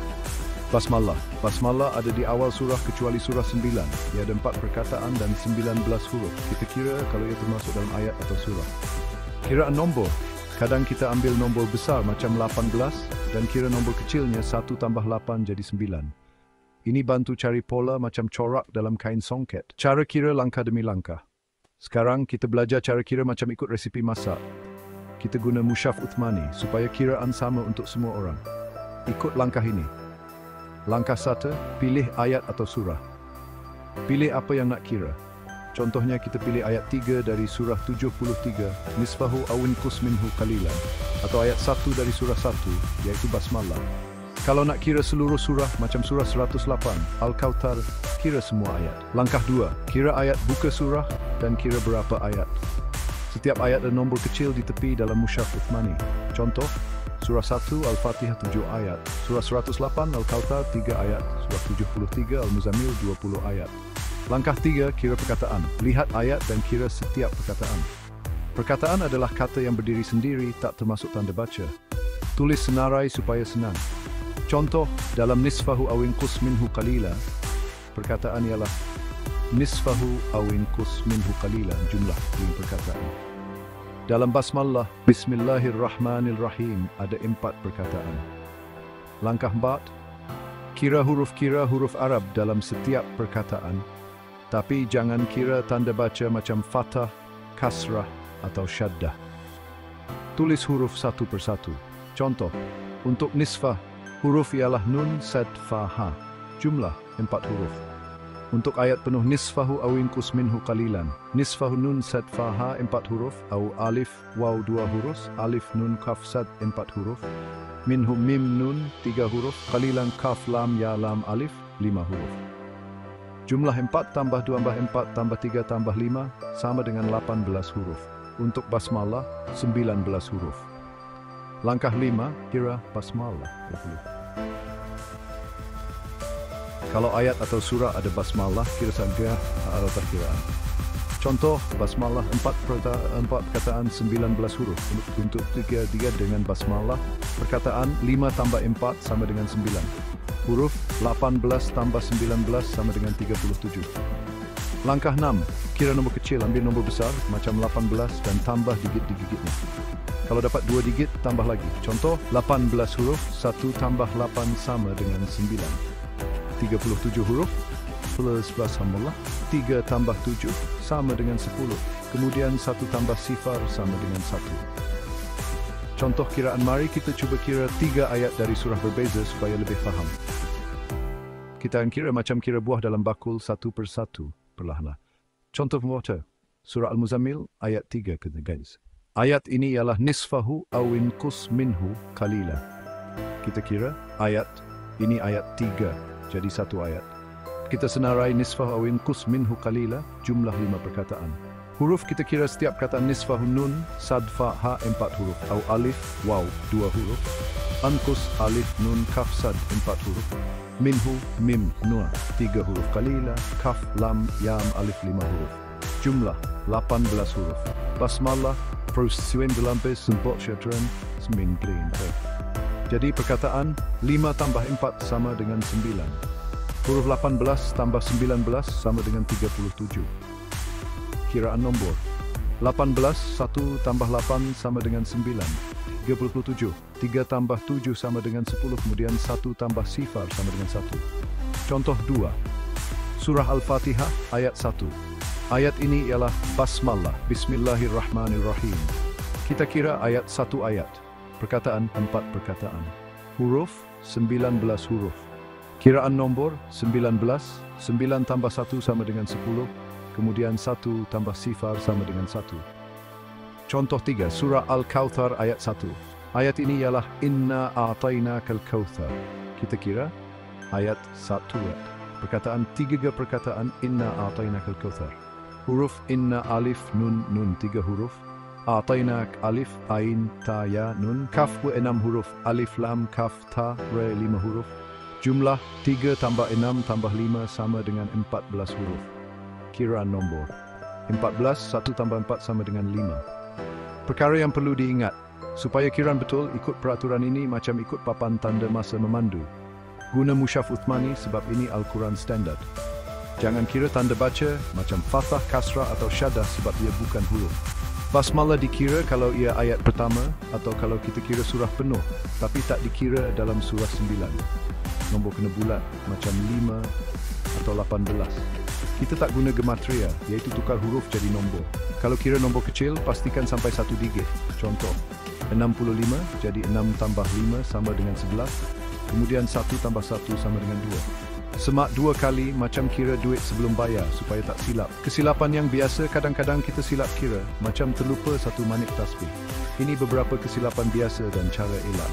Basmalah. Basmalah ada di awal surah kecuali surah 9. Ia ada 4 perkataan dan 19 huruf. Kita kira kalau ia termasuk dalam ayat atau surah. Kiraan nombor. Kadang kita ambil nombor besar macam 18 dan kira nombor kecilnya 1 tambah 8 jadi 9. Ini bantu cari pola macam corak dalam kain songket. Cara kira langkah demi langkah. Sekarang kita belajar cara kira macam ikut resipi masak. Kita guna Mushaf Uthmani supaya kiraan sama untuk semua orang. Ikut langkah ini. Langkah 1, pilih ayat atau surah. Pilih apa yang nak kira. Contohnya kita pilih ayat 3 dari surah 73, nisfahu awin kus minhu qalilan, atau ayat 1 dari surah 1, yaitu basmalah. Kalau nak kira seluruh surah, macam surah 108, Al-Kautsar, kira semua ayat. Langkah 2, kira ayat buka surah dan kira berapa ayat. Setiap ayat ada nombor kecil di tepi dalam Mushaf Uthmani. Contoh, surah 1 Al-Fatihah 7 ayat, surah 108 Al-Kautsar 3 ayat, surah 73 Al-Muzammil 20 ayat. Langkah 3, kira perkataan. Lihat ayat dan kira setiap perkataan. Perkataan adalah kata yang berdiri sendiri, tak termasuk tanda baca. Tulis senarai supaya senang. Contoh, dalam nisfahu awin kus minhu qalila, perkataan ialah nisfahu awin kus minhu qalila, jumlah 5 perkataan. Dalam basmalah, Bismillahirrahmanirrahim, ada 4 perkataan. Langkah 4, kira huruf Arab dalam setiap perkataan. Tapi jangan kira tanda baca macam fathah, kasrah atau syaddah. Tulis huruf satu persatu. Contoh, untuk nisfah, huruf ialah nun, sad, fa, ha. Jumlah 4 huruf. Untuk ayat penuh nisfahu awin kus minhu qalilan. Nisfahu nun, sad, fa, ha 4 huruf. Au alif, waw 2 huruf. Alif, nun, kaf, sad 4 huruf. Minhu mim, nun 3 huruf. Qalilan, kaf, lam, ya, lam, alif 5 huruf. Jumlah 4 tambah 2 tambah 4 tambah 3 tambah 5 sama dengan 18 huruf. Untuk basmalah, 19 huruf. Langkah 5, kira basmalah. Kalau ayat atau surah ada basmalah, kira saja atau perkiraan. Contoh, basmalah 4 perkataan 19 huruf. Untuk 3 dengan basmalah, perkataan 5 tambah 4 sama dengan 9. Huruf 18 tambah 19 sama dengan 37. Langkah 6, kira nombor kecil, ambil nombor besar macam 18 dan tambah digit di gigitnya. Kalau dapat 2 digit, tambah lagi. Contoh, 18 huruf, 1 tambah 8 sama dengan 9. 37 huruf, plus alhamdulillah, 3 tambah 7 sama dengan 10. Kemudian 1 tambah sifar sama dengan 1. Contoh kiraan, mari kita cuba kira 3 ayat dari surah berbeza supaya lebih faham. Kita akan kira macam kira buah dalam bakul satu persatu, perlahan. Contoh water, surah Al-Muzammil ayat 3 guys. Ayat ini ialah nisfahu awin kus minhu qalila. Kita kira ayat ini ayat 3, jadi 1 ayat. Kita senarai nisfahu awin kus minhu qalila, jumlah 5 perkataan. Huruf kita kira setiap kata nisfahu nun, sad, fa, ha 4 huruf, au alif, waw 2 huruf, ankus, alif, nun, kaf, sad 4 huruf, minhu, mim, nun 3 huruf, qalila, kaf, lam, yam, alif 5 huruf. Jumlah 18 huruf. Basmalah, persusuan dalam sempok syatran, 9. Jadi perkataan 5 tambah 4 sama dengan 9. Huruf 18 tambah 19 sama dengan 37. Kiraan nombor 18, 1 tambah 8 sama dengan 9, 37, 3 tambah 7 sama dengan 10, kemudian 1 tambah sifar sama dengan 1. Contoh 2. Surah Al-Fatihah ayat 1. Ayat ini ialah Basmalah, Bismillahirrahmanirrahim. Kita kira ayat 1 ayat. Perkataan 4 perkataan. Huruf 19 huruf. Kiraan nombor 19, 9 tambah 1 sama dengan 10, kemudian 1 tambah sifar sama dengan 1. Contoh 3, Surah Al-Kautsar ayat 1. Ayat ini ialah Inna a'tainakal kautsar. Kita kira ayat 1 ayat. Perkataan 3 perkataan Inna a'tainakal kautsar. Huruf Inna, alif, nun, nun 3 huruf. A'tainak, alif, ain, ta, ya, nun. Kaf 6 huruf. Alif, lam, kaf, ta, re 5 huruf. Jumlah 3 tambah 6 tambah 5 sama dengan 14 huruf. Kiraan nombor 14, 1 tambah 4 sama dengan 5. Perkara yang perlu diingat, supaya kiraan betul, ikut peraturan ini macam ikut papan tanda masa memandu. Guna mushaf Uthmani sebab ini Al-Quran standard. Jangan kira tanda baca macam fathah, kasrah atau syaddah sebab ia bukan huruf. Basmalah dikira kalau ia ayat pertama atau kalau kita kira surah penuh, tapi tak dikira dalam surah 9. Nombor kena bulat macam 5 atau 18. Kita tak guna gematria, iaitu tukar huruf jadi nombor. Kalau kira nombor kecil, pastikan sampai 1 digit. Contoh, 65 jadi 6 tambah 5 sama dengan 11, kemudian 1 tambah 1 sama dengan 2. Semak 2 kali macam kira duit sebelum bayar supaya tak silap. Kesilapan yang biasa kadang-kadang kita silap kira, macam terlupa 1 manik tasbih. Ini beberapa kesilapan biasa dan cara elak.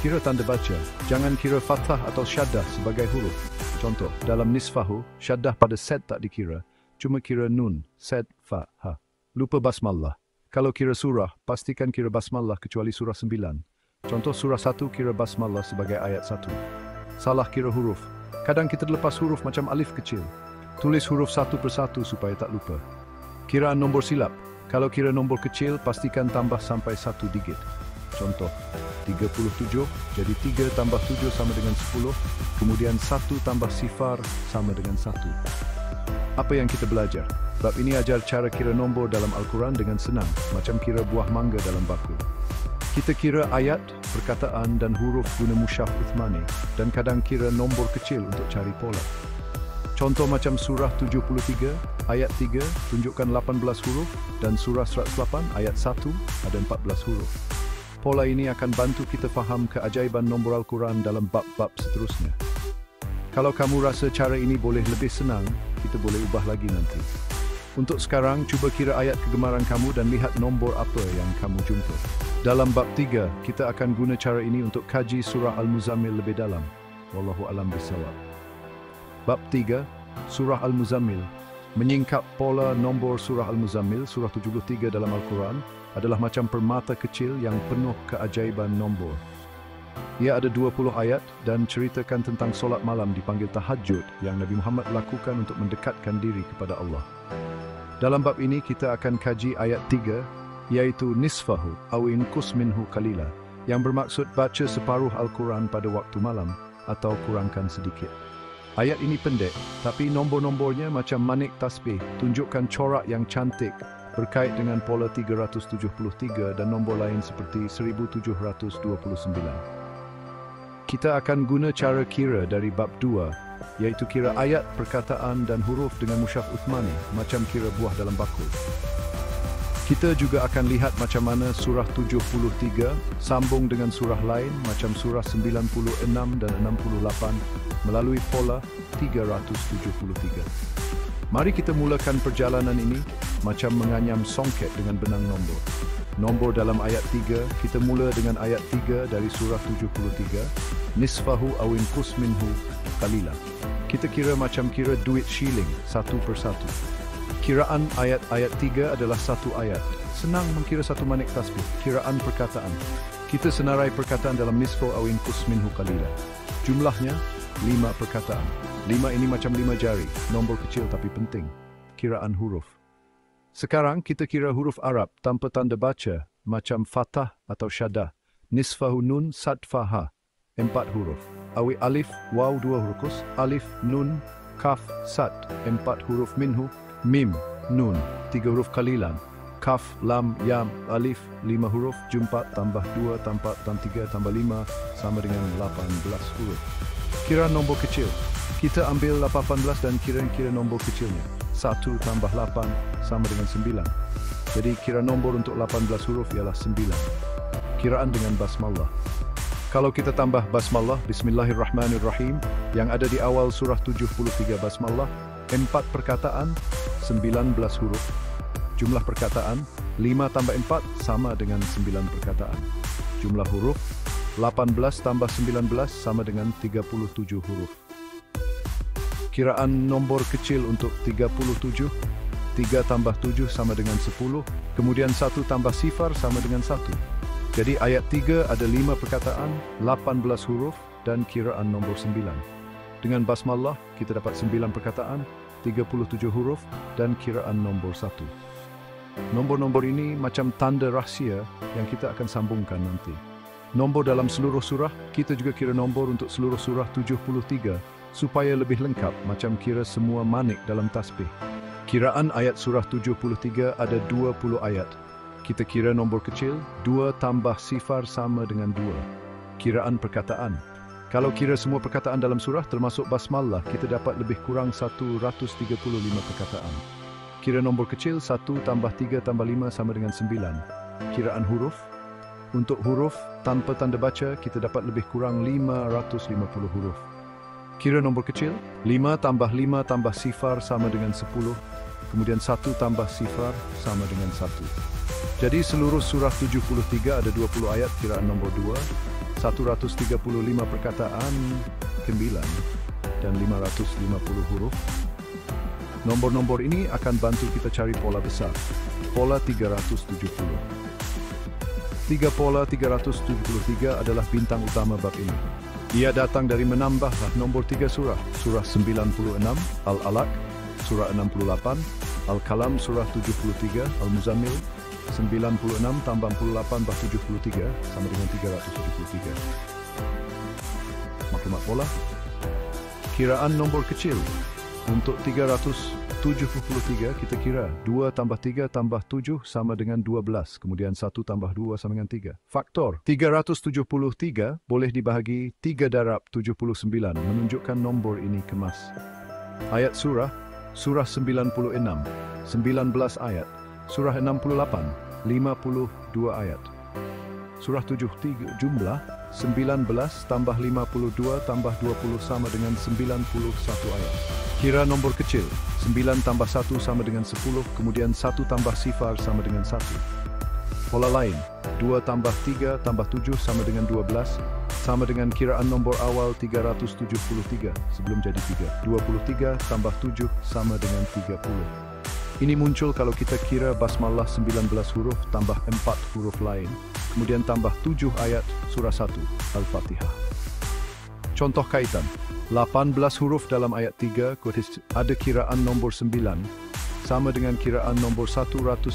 Kira tanda baca, jangan kira fathah atau syaddah sebagai huruf. Contoh, dalam nisfahu, syaddah pada set tak dikira, cuma kira nun, set, fa, ha. Lupa basmalah. Kalau kira surah, pastikan kira basmalah kecuali surah 9. Contoh surah 1 kira basmalah sebagai ayat 1. Salah kira huruf. Kadang kita terlepas huruf macam alif kecil. Tulis huruf satu persatu supaya tak lupa. Kiraan nombor silap. Kalau kira nombor kecil, pastikan tambah sampai 1 digit. Contoh, 37, jadi 3 tambah 7 sama dengan 10, kemudian 1 tambah sifar sama dengan 1. Apa yang kita belajar? Bab ini ajar cara kira nombor dalam Al-Quran dengan senang, macam kira buah mangga dalam bakul. Kita kira ayat, perkataan dan huruf guna mushaf Uthmani, dan kadang kira nombor kecil untuk cari pola. Contoh macam surah 73, ayat 3, tunjukkan 18 huruf, dan surah 108, ayat 1, ada 14 huruf. Pola ini akan bantu kita faham keajaiban nombor Al-Quran dalam bab-bab seterusnya. Kalau kamu rasa cara ini boleh lebih senang, kita boleh ubah lagi nanti. Untuk sekarang, cuba kira ayat kegemaran kamu dan lihat nombor apa yang kamu jumpa. Dalam bab 3, kita akan guna cara ini untuk kaji surah Al-Muzammil lebih dalam. Wallahu a'lam bishawab. Bab 3, surah Al-Muzammil. Menyingkap pola nombor surah Al-Muzammil, surah 73 dalam Al-Quran, adalah macam permata kecil yang penuh keajaiban nombor. Ia ada 20 ayat dan ceritakan tentang solat malam dipanggil tahajud yang Nabi Muhammad lakukan untuk mendekatkan diri kepada Allah. Dalam bab ini kita akan kaji ayat 3, iaitu nisfahu aw inqus minhu qalila, yang bermaksud baca separuh Al-Quran pada waktu malam atau kurangkan sedikit. Ayat ini pendek, tapi nombor-nombornya macam manik tasbih, tunjukkan corak yang cantik, berkait dengan pola 373 dan nombor lain seperti 1729. Kita akan guna cara kira dari bab 2, iaitu kira ayat, perkataan dan huruf dengan mushaf Uthmani, macam kira buah dalam bakul. Kita juga akan lihat macam mana surah 73 sambung dengan surah lain macam surah 96 dan 68 melalui pola 373. Mari kita mulakan perjalanan ini macam menganyam songket dengan benang nombor. Nombor dalam ayat 3, kita mula dengan ayat 3 dari surah 73, nisfahu aw inqus minhu qalila. Kita kira macam kira duit shilling satu persatu. Kiraan ayat-ayat 3 adalah satu ayat. Senang mengkira satu manik tasbih. Kiraan perkataan. Kita senarai perkataan dalam nisfu aw inqus minhu qalila. Jumlahnya 5 perkataan. 5 ini macam 5 jari, nombor kecil tapi penting. Kiraan huruf. Sekarang kita kira huruf Arab tanpa tanda baca, macam fathah atau syaddah. Nisfahu nun sad faha. 4 huruf. Awi alif, waw 2 huruf, alif, nun, kaf, sad. 4 huruf minhu, mim, nun, 3 huruf kalilan. Kaf, lam, yam, alif, 5 huruf, jumpa, tambah 2, tambah 3, tambah 5, sama dengan 18 huruf. Kira nombor kecil. Kita ambil 18 dan kira nombor kecilnya. 1 tambah 8 sama dengan 9. Jadi kira nombor untuk 18 huruf ialah 9. Kiraan dengan basmalah. Kalau kita tambah basmalah, Bismillahirrahmanirrahim, yang ada di awal surah 73 basmalah, 4 perkataan, 19 huruf. Jumlah perkataan, 5 tambah 4 sama dengan 9 perkataan. Jumlah huruf, 18 tambah 19 sama dengan 37 huruf. Kiraan nombor kecil untuk 37, 3 tambah 7 sama dengan 10, kemudian 1 tambah sifar sama dengan 1. Jadi ayat 3 ada 5 perkataan, 18 huruf dan kiraan nombor 9. Dengan basmalah kita dapat 9 perkataan, 37 huruf dan kiraan nombor 1. Nombor-nombor ini macam tanda rahsia yang kita akan sambungkan nanti. Nombor dalam seluruh surah, kita juga kira nombor untuk seluruh surah 73 supaya lebih lengkap macam kira semua manik dalam tasbih. Kiraan ayat surah 73 ada 20 ayat. Kita kira nombor kecil, 2 tambah sifar sama dengan 2. Kiraan perkataan. Kalau kira semua perkataan dalam surah termasuk basmalah, kita dapat lebih kurang 135 perkataan. Kira nombor kecil, 1 tambah 3 tambah 5 sama dengan 9. Kiraan huruf. Untuk huruf, tanpa tanda baca, kita dapat lebih kurang 550 huruf. Kira nombor kecil, 5 tambah 5 tambah sifar sama dengan 10. Kemudian 1 tambah sifar sama dengan 1. Jadi seluruh surah 73 ada 20 ayat kiraan nombor 2, 135 perkataan, 9, dan 550 huruf. Nombor-nombor ini akan bantu kita cari pola besar. Pola 370. 3 pola 373 adalah bintang utama bab ini. Ia datang dari menambahlah nombor 3 surah. Surah 96, Al-Alaq, surah 68, Al-Kalam, surah 73, Al-Muzammil, 96 tambah 48 tambah 73 sama dengan 373. Maklumat pola. Kiraan nombor kecil. Untuk 373 kita kira 2 tambah 3 tambah 7 sama dengan 12. Kemudian 1 tambah 2 sama dengan 3. Faktor 373 boleh dibahagi 3 darab 79 menunjukkan nombor ini kemas. Ayat surah, surah 96, 19 ayat. Surah 68, 52 ayat. Surah 73 jumlah 19 tambah 52 tambah 20 sama dengan 91 ayat. Kira nombor kecil, 9 tambah 1 sama dengan 10, kemudian 1 tambah sifar sama dengan 1. Pola lain, 2 tambah 3 tambah 7 sama dengan 12, sama dengan kiraan nombor awal 373 sebelum jadi 3. 23 tambah 7 sama dengan 30. Ini muncul kalau kita kira basmalah 19 huruf tambah 4 huruf lain, kemudian tambah 7 ayat surah 1, Al-Fatihah. Contoh kaitan, 18 huruf dalam ayat 3 ada kiraan nombor 9, sama dengan kiraan nomor 135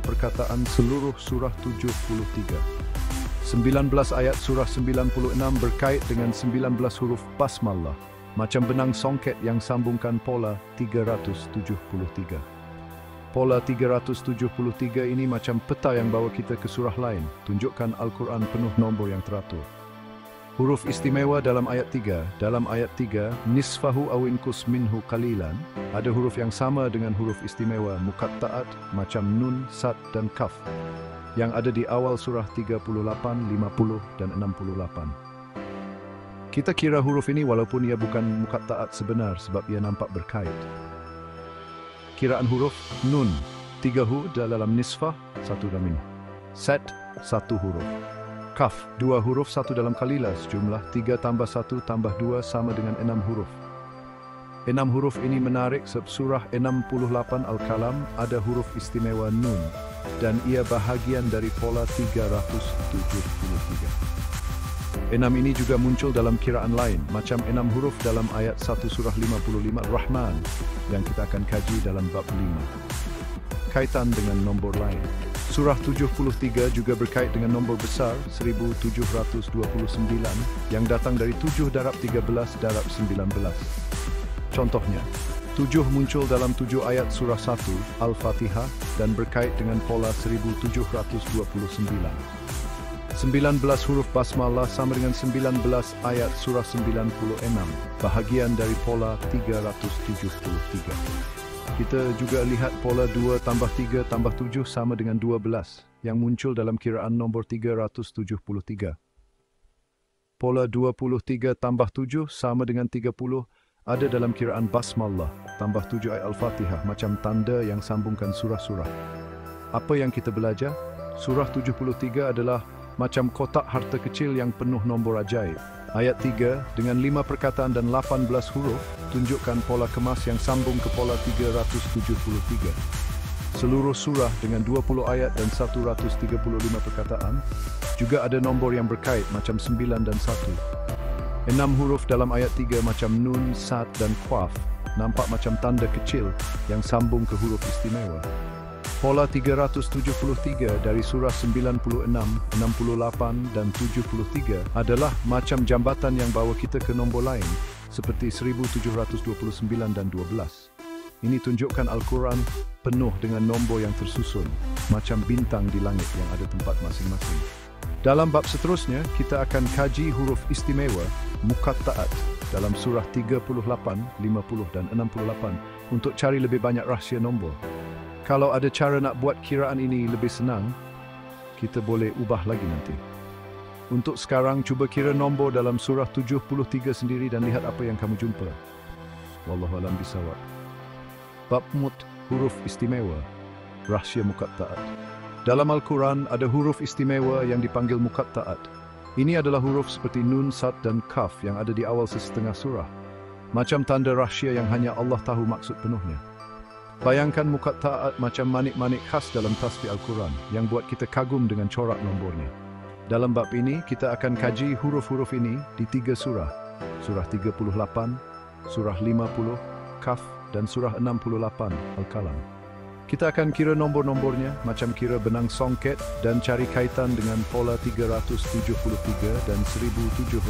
perkataan seluruh surah 73. 19 ayat surah 96 berkait dengan 19 huruf basmalah, macam benang songket yang sambungkan pola 373. Pola 373 ini macam peta yang bawa kita ke surah lain, tunjukkan Al-Quran penuh nombor yang teratur. Huruf istimewa dalam ayat 3. Dalam ayat 3, nisfahu aw inqus minhu qalilan, ada huruf yang sama dengan huruf istimewa muqatta'at macam nun, sad dan kaf yang ada di awal surah 38, 50 dan 68. Kita kira huruf ini walaupun ia bukan muqatta'at sebenar sebab ia nampak berkait. Kiraan huruf nun, 3 huruf dalam nisfah, 1 dalam min. Sad, 1 huruf. Kaf, 2 huruf, 1 dalam kalilah, jumlah 3 tambah 1 tambah 2 sama dengan 6 huruf. Enam huruf ini menarik sebab surah 68 Al-Kalam ada huruf istimewa Nun dan ia bahagian dari pola 373. Enam ini juga muncul dalam kiraan lain, macam enam huruf dalam ayat 1 surah 55 Rahman yang kita akan kaji dalam bab 5. Kaitan dengan nombor lain. Surah 73 juga berkait dengan nombor besar 1729 yang datang dari 7 darab 13 darab 19. Contohnya, 7 muncul dalam 7 ayat surah 1 Al-Fatihah dan berkait dengan pola 1729. 19 huruf basmalah sama dengan 19 ayat surah 96, bahagian dari pola 373. Kita juga lihat pola 2 tambah 3 tambah 7 sama dengan 12 yang muncul dalam kiraan nombor 373. Pola 23 tambah 7 sama dengan 30 ada dalam kiraan basmalah tambah 7 ayat Al-Fatihah macam tanda yang sambungkan surah-surah. Apa yang kita belajar? Surah 73 adalah macam kotak harta kecil yang penuh nombor ajaib. Ayat 3 dengan 5 perkataan dan 18 huruf tunjukkan pola kemas yang sambung ke pola 373. Seluruh surah dengan 20 ayat dan 135 perkataan juga ada nombor yang berkait macam 9 dan 1. 6 huruf dalam ayat 3 macam Nun, Sad dan Qaf nampak macam tanda kecil yang sambung ke huruf istimewa. Pola 373 dari surah 96, 68 dan 73 adalah macam jambatan yang bawa kita ke nombor lain seperti 1729 dan 12. Ini tunjukkan Al-Quran penuh dengan nombor yang tersusun macam bintang di langit yang ada tempat masing-masing. Dalam bab seterusnya, kita akan kaji huruf istimewa muqatta'at dalam surah 38, 50 dan 68 untuk cari lebih banyak rahsia nombor. Kalau ada cara nak buat kiraan ini lebih senang, kita boleh ubah lagi nanti. Untuk sekarang, cuba kira nombor dalam surah 73 sendiri dan lihat apa yang kamu jumpa. Wallahualam bisawab. Bab Mut, huruf istimewa, rahsia muqatta'at. Dalam Al-Quran ada huruf istimewa yang dipanggil muqatta'at. Ini adalah huruf seperti Nun, Sad dan Kaf yang ada di awal sesetengah surah. Macam tanda rahsia yang hanya Allah tahu maksud penuhnya. Bayangkan muqatta'at macam manik-manik khas dalam tasbih Al-Quran yang buat kita kagum dengan corak nombornya. Dalam bab ini, kita akan kaji huruf-huruf ini di 3 surah. Surah 38, surah 50, Kaf dan surah 68 Al-Kalam. Kita akan kira nombor-nombornya macam kira benang songket dan cari kaitan dengan pola 373 dan 1729.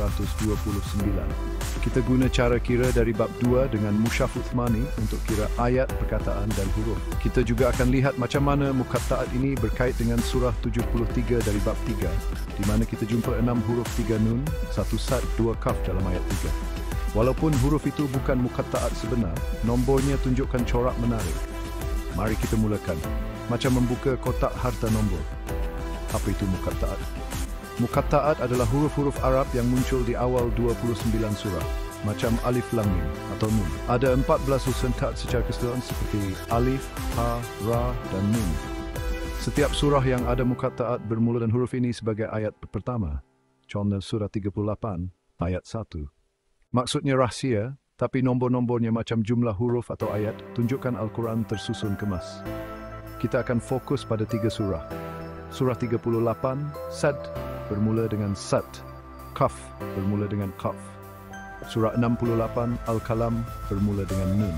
Kita guna cara kira dari bab 2 dengan Mushaf Uthmani untuk kira ayat, perkataan dan huruf. Kita juga akan lihat macam mana muqatta'at ini berkait dengan surah 73 dari bab 3, di mana kita jumpa 6 huruf 3 nun, 1 sad, 2 kaf dalam ayat 3. Walaupun huruf itu bukan muqatta'at sebenar, nombornya tunjukkan corak menarik. Mari kita mulakan. Macam membuka kotak harta nombor. Apa itu muqatta'at? Muqatta'at adalah huruf-huruf Arab yang muncul di awal 29 surah. Macam Alif Lam Mim atau Nun. Ada 14 huruf ta'at secara keseluruhan seperti Alif, Ha, Ra dan Nun. Setiap surah yang ada muqatta'at bermula dengan huruf ini sebagai ayat pertama. Contoh surah 38 ayat 1. Maksudnya rahsia, tapi nombor-nombornya macam jumlah huruf atau ayat tunjukkan Al-Quran tersusun kemas. Kita akan fokus pada 3 surah. Surah 38, Sad, bermula dengan Sad. Qaf, bermula dengan Qaf. Surah 68, Al-Kalam, bermula dengan Nun.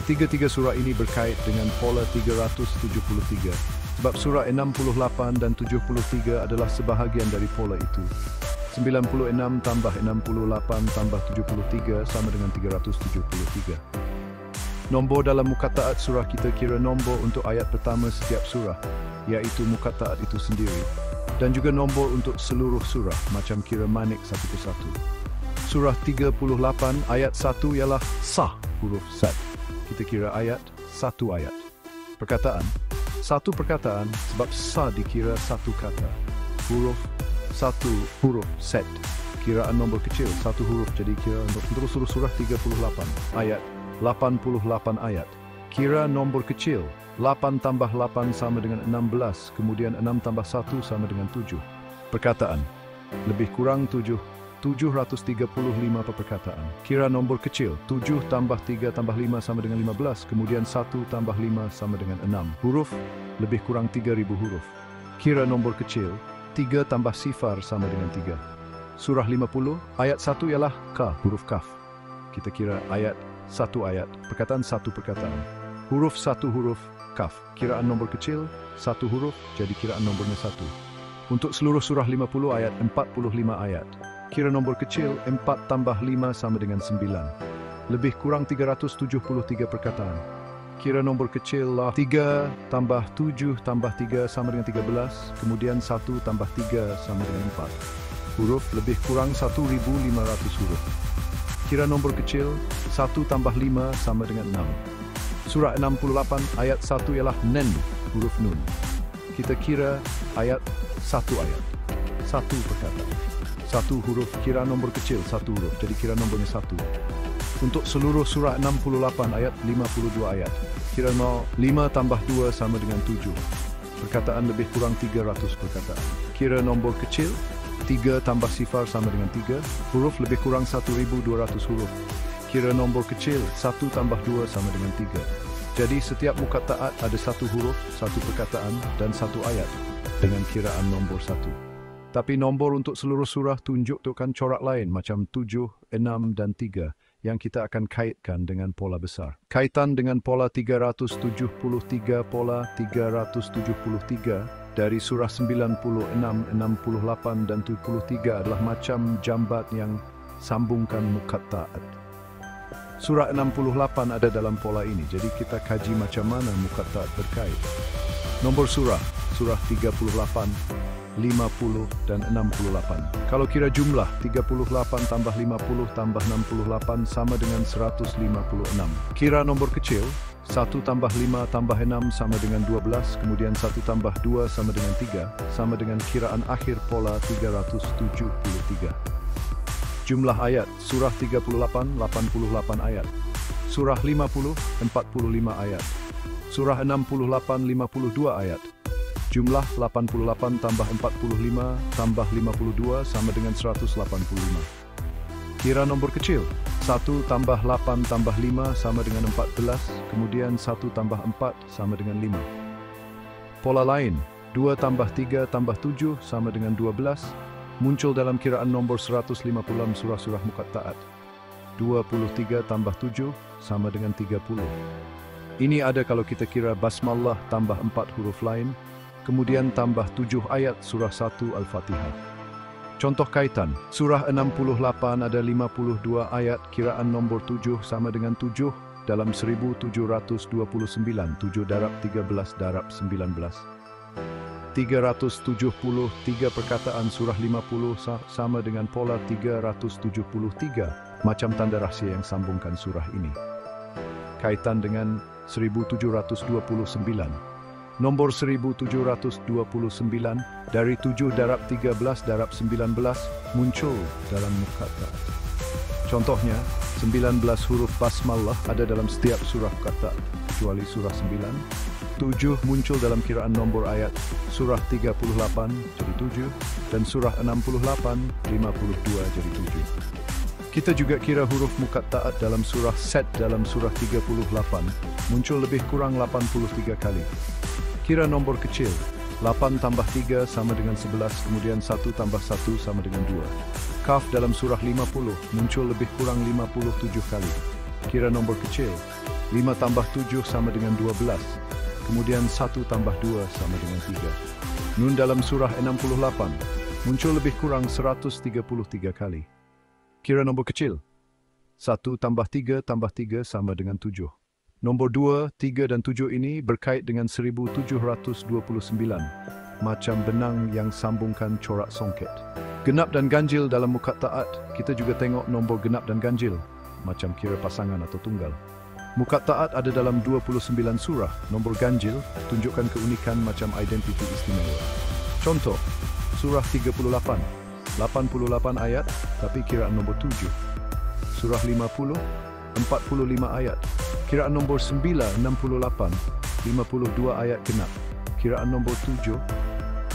Ketiga-tiga surah ini berkait dengan pola 373. Sebab surah 68 dan 73 adalah sebahagian dari pola itu. 96 tambah 68 tambah 73 sama dengan 373. Nombor dalam muqatta'at surah kita kira nombor untuk ayat pertama setiap surah, iaitu muqatta'at itu sendiri, dan juga nombor untuk seluruh surah, macam kira manik satu persatu. Surah 38 ayat 1 ialah Sa, huruf Sad. Kita kira ayat, satu ayat. Perkataan, satu perkataan sebab Sa dikira satu kata. Huruf, satu huruf set. Kiraan nombor kecil, satu huruf jadi kira untuk seluruh surah 38 ayat, 88 ayat. Kira nombor kecil, 8 tambah 8 sama dengan 16, kemudian 6 tambah 1 sama dengan 7. Perkataan, lebih kurang 7, 735 perkataan. Kira nombor kecil, 7 tambah 3 tambah 5 sama dengan 15, kemudian 1 tambah 5 sama dengan 6. Huruf, lebih kurang 3.000 huruf. Kira nombor kecil, 3 tambah sifar sama dengan 3. Surah 50, ayat 1 ialah Ka, huruf Kaf. Kita kira ayat 1 ayat, perkataan 1 perkataan. Huruf 1 huruf Kaf. Kiraan nombor kecil, 1 huruf, jadi kiraan nombornya 1. Untuk seluruh surah 50 ayat 45 ayat. Kira nombor kecil, 4 tambah 5 sama dengan 9. Lebih kurang 373 perkataan. Kira nombor kecil lah 3 tambah 7 tambah 3 sama dengan 13, kemudian 1 tambah 3 sama dengan 4. Huruf lebih kurang 1.500 huruf. Kira nombor kecil, 1 tambah 5 sama dengan 6. Surah 68 ayat 1 ialah Nen, huruf Nun. Kita kira ayat 1 ayat, 1 perkataan. 1 huruf, kira nombor kecil 1 huruf, jadi kira nombornya 1. Untuk seluruh surah 68 ayat 52 ayat. Kira 5 tambah 2 sama dengan 7. Perkataan lebih kurang 300 perkataan. Kira nombor kecil, 3 tambah sifar sama dengan 3. Huruf lebih kurang 1.200 huruf. Kira nombor kecil, 1 tambah 2 sama dengan 3. Jadi setiap muqatta'at ada 1 huruf, 1 perkataan, dan 1 ayat dengan kiraan nombor 1. Tapi nombor untuk seluruh surah tunjukkan corak lain macam 7, 6, dan 3 yang kita akan kaitkan dengan pola besar. Kaitan dengan pola 373, pola 373 dari surah 96, 68, dan 73 adalah macam jambat yang sambungkan muqatta'at. Surah 68 ada dalam pola ini, jadi kita kaji macam mana muqatta'at berkait. Nomor surah, surah 38, 50 dan 68. Kalau kira jumlah 38 tambah 50 tambah 68 sama dengan 156. Kira nombor kecil 1 tambah 5 tambah 6 sama dengan 12, kemudian 1 tambah 2 sama dengan 3, sama dengan kiraan akhir pola 373. Jumlah ayat surah 38 88 ayat. Surah 50 45 ayat. Surah 68 52 ayat. Jumlah 88 tambah 45 tambah 52 sama dengan 185. Kira nombor kecil, 1 tambah 8 tambah 5 sama dengan 14, kemudian 1 tambah 4 sama dengan 5. Pola lain, 2 tambah 3 tambah 7 sama dengan 12, muncul dalam kiraan nombor 156 surah-surah muqatta'at. 23 tambah 7 sama dengan 30. Ini ada kalau kita kira basmalah tambah 4 huruf lain, kemudian tambah 7 ayat surah 1 Al-Fatihah. Contoh kaitan, surah 68 ada 52 ayat, kiraan nombor 7 sama dengan 7 dalam 1729, 7 darab 13 darab 19. 373 perkataan surah 50 sama dengan pola 373, macam tanda rahsia yang sambungkan surah ini. Kaitan dengan 1729. Nomor 1729 dari 7 darab 13 darab 19 muncul dalam muqatta'at. Contohnya, 19 huruf basmalah ada dalam setiap surah muqatta'at, kecuali surah 9. 7 muncul dalam kiraan nombor ayat surah 38 jadi 7, dan surah 68, 52 jadi 7. Kita juga kira huruf muqatta'at dalam surah Sad dalam surah 38 muncul lebih kurang 83 kali. Kira nombor kecil, 8 tambah 3 sama dengan 11, kemudian 1 tambah 1 sama dengan 2. Kaf dalam surah 50 muncul lebih kurang 57 kali. Kira nombor kecil, 5 tambah 7 sama dengan 12, kemudian 1 tambah 2 sama dengan 3. Nun dalam surah 68 muncul lebih kurang 133 kali. Kira nombor kecil, 1 tambah 3 tambah 3 sama dengan 7. Nombor 2, 3 dan 7 ini berkait dengan 1729, macam benang yang sambungkan corak songket. Genap dan ganjil dalam muqatta'at, kita juga tengok nombor genap dan ganjil, macam kira pasangan atau tunggal. Muqatta'at ada dalam 29 surah, nombor ganjil tunjukkan keunikan macam identiti istimewa. Contoh, surah 38, 88 ayat, tapi kiraan nombor 7. Surah 50, 45 ayat. Kiraan nombor 9, 68, 52 ayat genap. Kiraan nombor 7,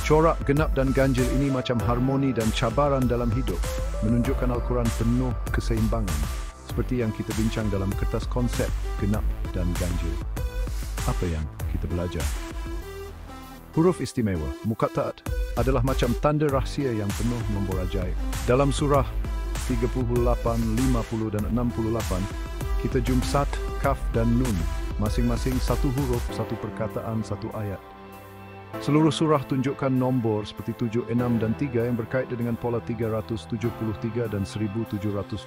Corak genap dan ganjil ini macam harmoni dan cabaran dalam hidup, menunjukkan Al-Quran penuh keseimbangan, seperti yang kita bincang dalam kertas konsep genap dan ganjil. Apa yang kita belajar? Huruf istimewa, muqatta'at, adalah macam tanda rahsia yang penuh nombor ajaib. Dalam surah 38, 50 dan 68, kita jumpa sad, kaf dan nun, masing-masing satu huruf, satu perkataan, satu ayat. Seluruh surah tunjukkan nombor seperti 7, 6 dan 3 yang berkaitan dengan pola 373 dan 1729.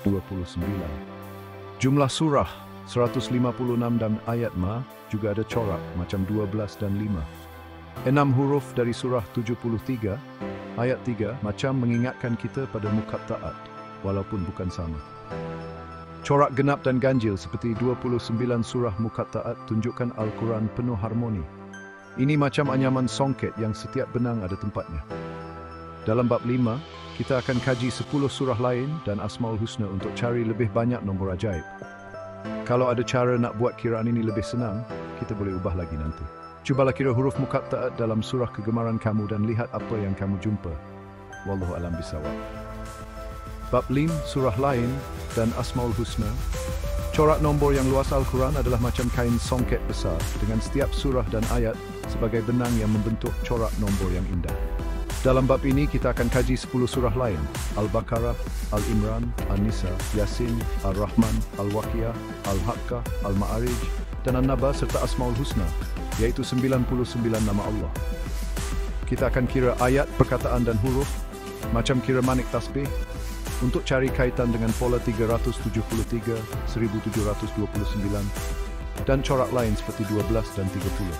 Jumlah surah 156 dan ayat ma juga ada corak macam 12 dan 5. 6 huruf dari surah 73, ayat 3 macam mengingatkan kita pada muqatta'at, walaupun bukan sama. Corak genap dan ganjil seperti 29 surah muqatta'at tunjukkan Al-Quran penuh harmoni. Ini macam anyaman songket yang setiap benang ada tempatnya. Dalam bab 5, kita akan kaji 10 surah lain dan Asmaul Husna untuk cari lebih banyak nombor ajaib. Kalau ada cara nak buat kiraan ini lebih senang, kita boleh ubah lagi nanti. Cubalah kira huruf muqatta'at dalam surah kegemaran kamu dan lihat apa yang kamu jumpa. Wallahu a'lam bishawab. Bab 5, surah lain dan Asmaul Husna. Corak nombor yang luas Al-Quran adalah macam kain songket besar dengan setiap surah dan ayat sebagai benang yang membentuk corak nombor yang indah. Dalam bab ini kita akan kaji 10 surah lain: Al-Baqarah, Al-Imran, An-Nisa, Yasin, Al-Rahman, Al-Waqiah, Al-Haqqah, Al-Ma'arij, dan An-Naba serta Asmaul Husna, yaitu 99 nama Allah. Kita akan kira ayat, perkataan dan huruf, macam kira manik tasbih, untuk cari kaitan dengan pola 373, 1729, dan corak lain seperti 12 dan 30.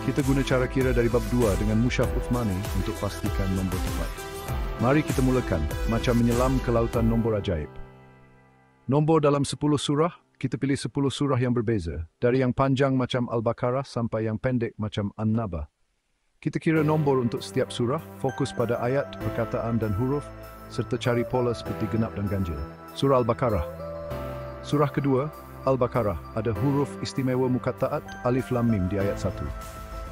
Kita guna cara kira dari bab 2 dengan Mushaf Uthmani untuk pastikan nombor tepat. Mari kita mulakan, macam menyelam ke lautan nombor ajaib. Nombor dalam 10 surah, kita pilih 10 surah yang berbeza, dari yang panjang macam Al-Baqarah sampai yang pendek macam An-Naba. Kita kira nombor untuk setiap surah, fokus pada ayat, perkataan dan huruf, serta cari pola seperti genap dan ganjil. Surah Al-Baqarah. Surah kedua, Al-Baqarah, ada huruf istimewa muqatta'at alif lam mim di ayat 1.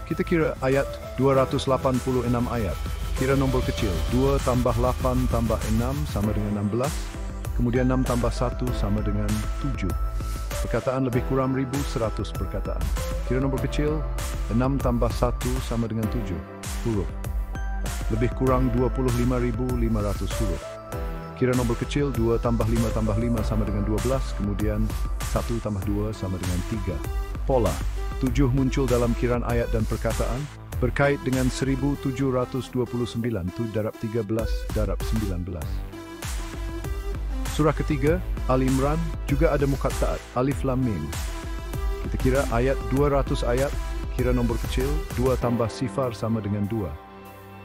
Kita kira ayat 286 ayat. Kira nombor kecil, 2 tambah 8 tambah 6 sama dengan 16, kemudian 6 tambah 1 sama dengan 7. Perkataan lebih kurang 1100 perkataan. Kira nombor kecil, 6 tambah 1 sama dengan 7 huruf. Lebih kurang 25.500 huruf. Kira nombor kecil, 2 tambah 5 tambah 5 sama dengan 12, kemudian 1 tambah 2 sama dengan 3. Pola, 7 muncul dalam kiraan ayat dan perkataan, berkait dengan 1729, 7 darab 13 darab 19. Surah ketiga, Al-Imran, juga ada muqatta'at, alif lam mim. Kita kira ayat 200 ayat, kira nombor kecil, 2 tambah sifar sama dengan 2.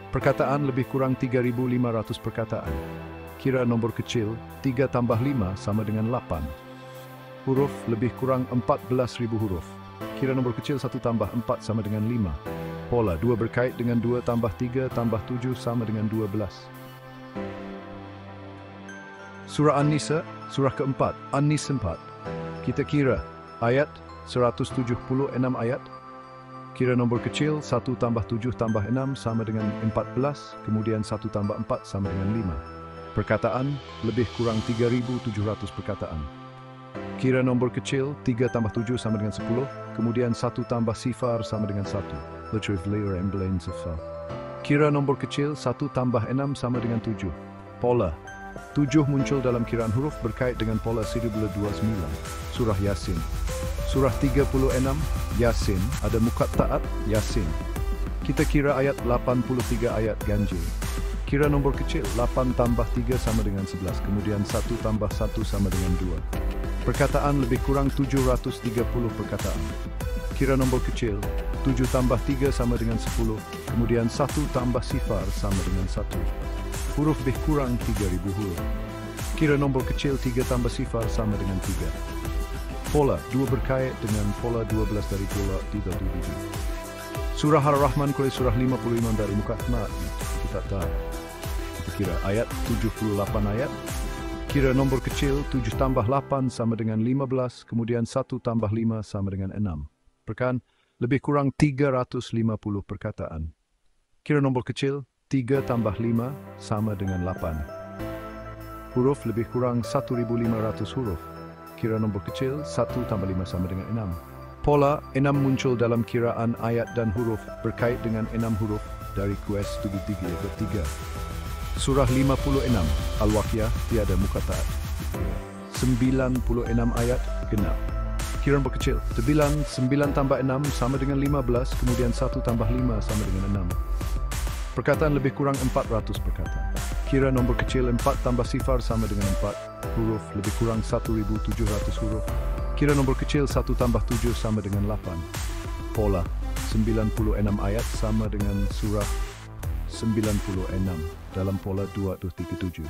Perkataan lebih kurang 3.500 perkataan. Kira nombor kecil, 3 tambah 5 sama dengan 8. Huruf lebih kurang 14.000 huruf. Kira nombor kecil 1 tambah 4 sama dengan 5. Pola, 2 berkait dengan 2 tambah 3 tambah 7 sama dengan 12. Surah An-Nisa, surah keempat, An-Nisa 4. Kita kira ayat 176 ayat. Kira nombor kecil, 1 tambah 7 tambah 6 sama dengan 14, kemudian 1 tambah 4 sama dengan 5. Perkataan, lebih kurang 3.700 perkataan. Kira nombor kecil, 3 tambah 7 sama dengan 10, kemudian 1 tambah sifar sama dengan 1. Literally or emblems of Kira nombor kecil, 1 tambah 6 sama dengan 7. Pola, 7 muncul dalam kiraan huruf berkait dengan pola 1029. Surah Yasin. Surah 36, Yasin, ada muqatta'at Yasin. Kita kira ayat 83 ayat ganjil. Kira nombor kecil, 8 tambah 3 sama dengan 11, kemudian 1 tambah 1 sama dengan 2. Perkataan lebih kurang 730 perkataan. Kira nombor kecil, 7 tambah 3 sama dengan 10, kemudian 1 tambah sifar sama dengan 1. Huruf lebih kurang 3.000 huruf. Kira nombor kecil, 3 tambah sifar sama dengan 3. Pola, 2 berkait dengan pola 12 dari pola 37. Surah Ar-Rahman, surah 55 dari muqaddimah. Kita tahu. Kita kira ayat 78 ayat. Kira nombor kecil, 7 tambah 8 sama dengan 15, kemudian 1 tambah 5 sama dengan 6. Perkataan lebih kurang 350 perkataan. Kira nombor kecil, 3 tambah 5 sama dengan 8. Huruf lebih kurang 1.500 huruf. Kira nombor kecil, 1 tambah 5 sama dengan 6. Pola 6 muncul dalam kiraan ayat dan huruf berkait dengan 6 huruf dari kuis studi 3. Surah 56, Al-Waqiah, tiada muqatta'at. 96 ayat, genap. Kira nombor kecil, 9 tambah 6 sama dengan 15, kemudian 1 tambah 5 sama dengan 6. Perkataan lebih kurang 400 perkataan. Kira nombor kecil, 4 tambah sifar sama dengan 4. Huruf lebih kurang 1.700 huruf. Kira nombor kecil, 1 tambah 7 sama dengan 8. Pola 96 ayat sama dengan surah 96 dalam pola 2-3-7.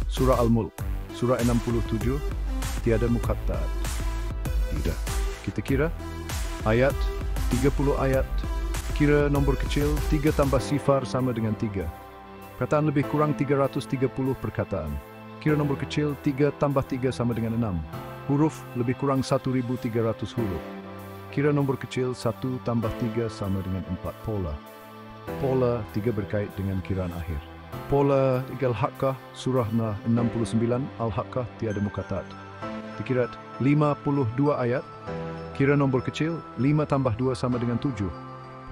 Surah Al-Mulk, surah 67, tiada muqatta'at. Tidak. Kita kira ayat 30 ayat. Kira nombor kecil, 3 tambah sifar sama dengan 3. Perkataan lebih kurang 330 perkataan. Kira nombor kecil, 3 tambah 3 sama dengan 6. Huruf lebih kurang 1.300 huruf. Kira nombor kecil, 1 tambah 3 sama dengan 4. Pola 3 berkait dengan kiraan akhir. Pola Al-Haqqah, surah 69, Al-Haqqah, tiada muqatta'at. Dikira 52 ayat. Kira nombor kecil, 5 tambah 2 sama dengan 7.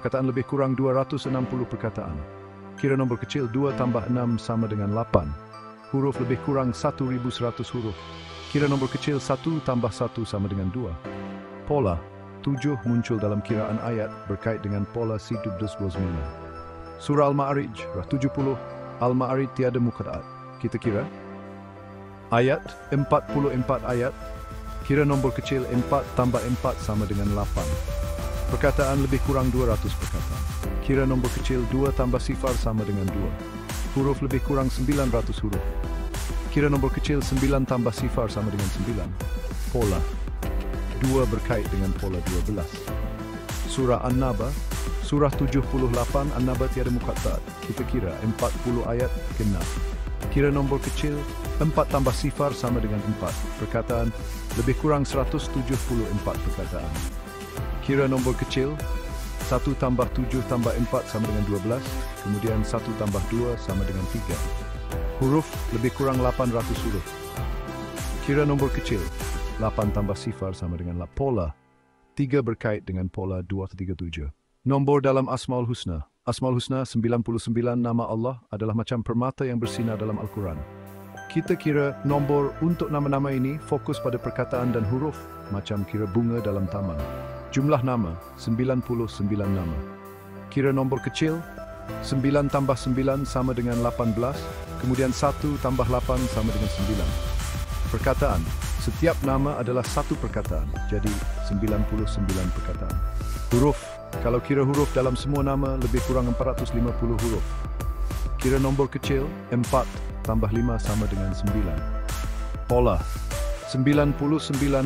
Perkataan lebih kurang 260 perkataan. Kira nombor kecil, 2 tambah 6 sama dengan 8. Huruf lebih kurang 1.100 huruf. Kira nombor kecil, 1 tambah 1 sama dengan 2. Pola 7 muncul dalam kiraan ayat berkait dengan pola Sidub Duswazmina. Surah Al-Ma'arij, 70, Al-Ma'arij, tiada muqatta'at. Kita kira ayat 44 ayat. Kira nombor kecil, 4 tambah 4 sama dengan 8. Perkataan lebih kurang 200 perkataan. Kira nombor kecil, 2 tambah sifar sama dengan 2. Huruf lebih kurang 900 huruf. Kira nombor kecil, 9 tambah sifar sama dengan 9. Pola 2 berkait dengan pola 12. Surah An-Naba, surah 78, An-Naba, tiada muqatta'at. Kita kira 40 ayat, genap. Kira nombor kecil, 4 tambah sifar sama dengan 4. Perkataan lebih kurang 174 perkataan. Kira nombor kecil, 1 tambah 7 tambah 4 sama dengan 12, kemudian 1 tambah 2 sama dengan 3. Huruf lebih kurang 800 huruf. Kira nombor kecil, 8 tambah sifar sama dengan pola 3 berkait dengan pola 2-3-7. Nombor dalam Asmaul Husna. Asmaul Husna, 99 nama Allah adalah macam permata yang bersinar dalam Al-Quran. Kita kira nombor untuk nama-nama ini fokus pada perkataan dan huruf, macam kira bunga dalam taman. Jumlah nama, 99 nama. Kira nombor kecil, 9 tambah 9 sama dengan 18, kemudian 1 tambah 8 sama dengan 9. Perkataan, setiap nama adalah satu perkataan, jadi 99 perkataan. Huruf, kalau kira huruf dalam semua nama lebih kurang 450 huruf. Kira nombor kecil, 4 tambah 5 sama dengan 9. Pola, 99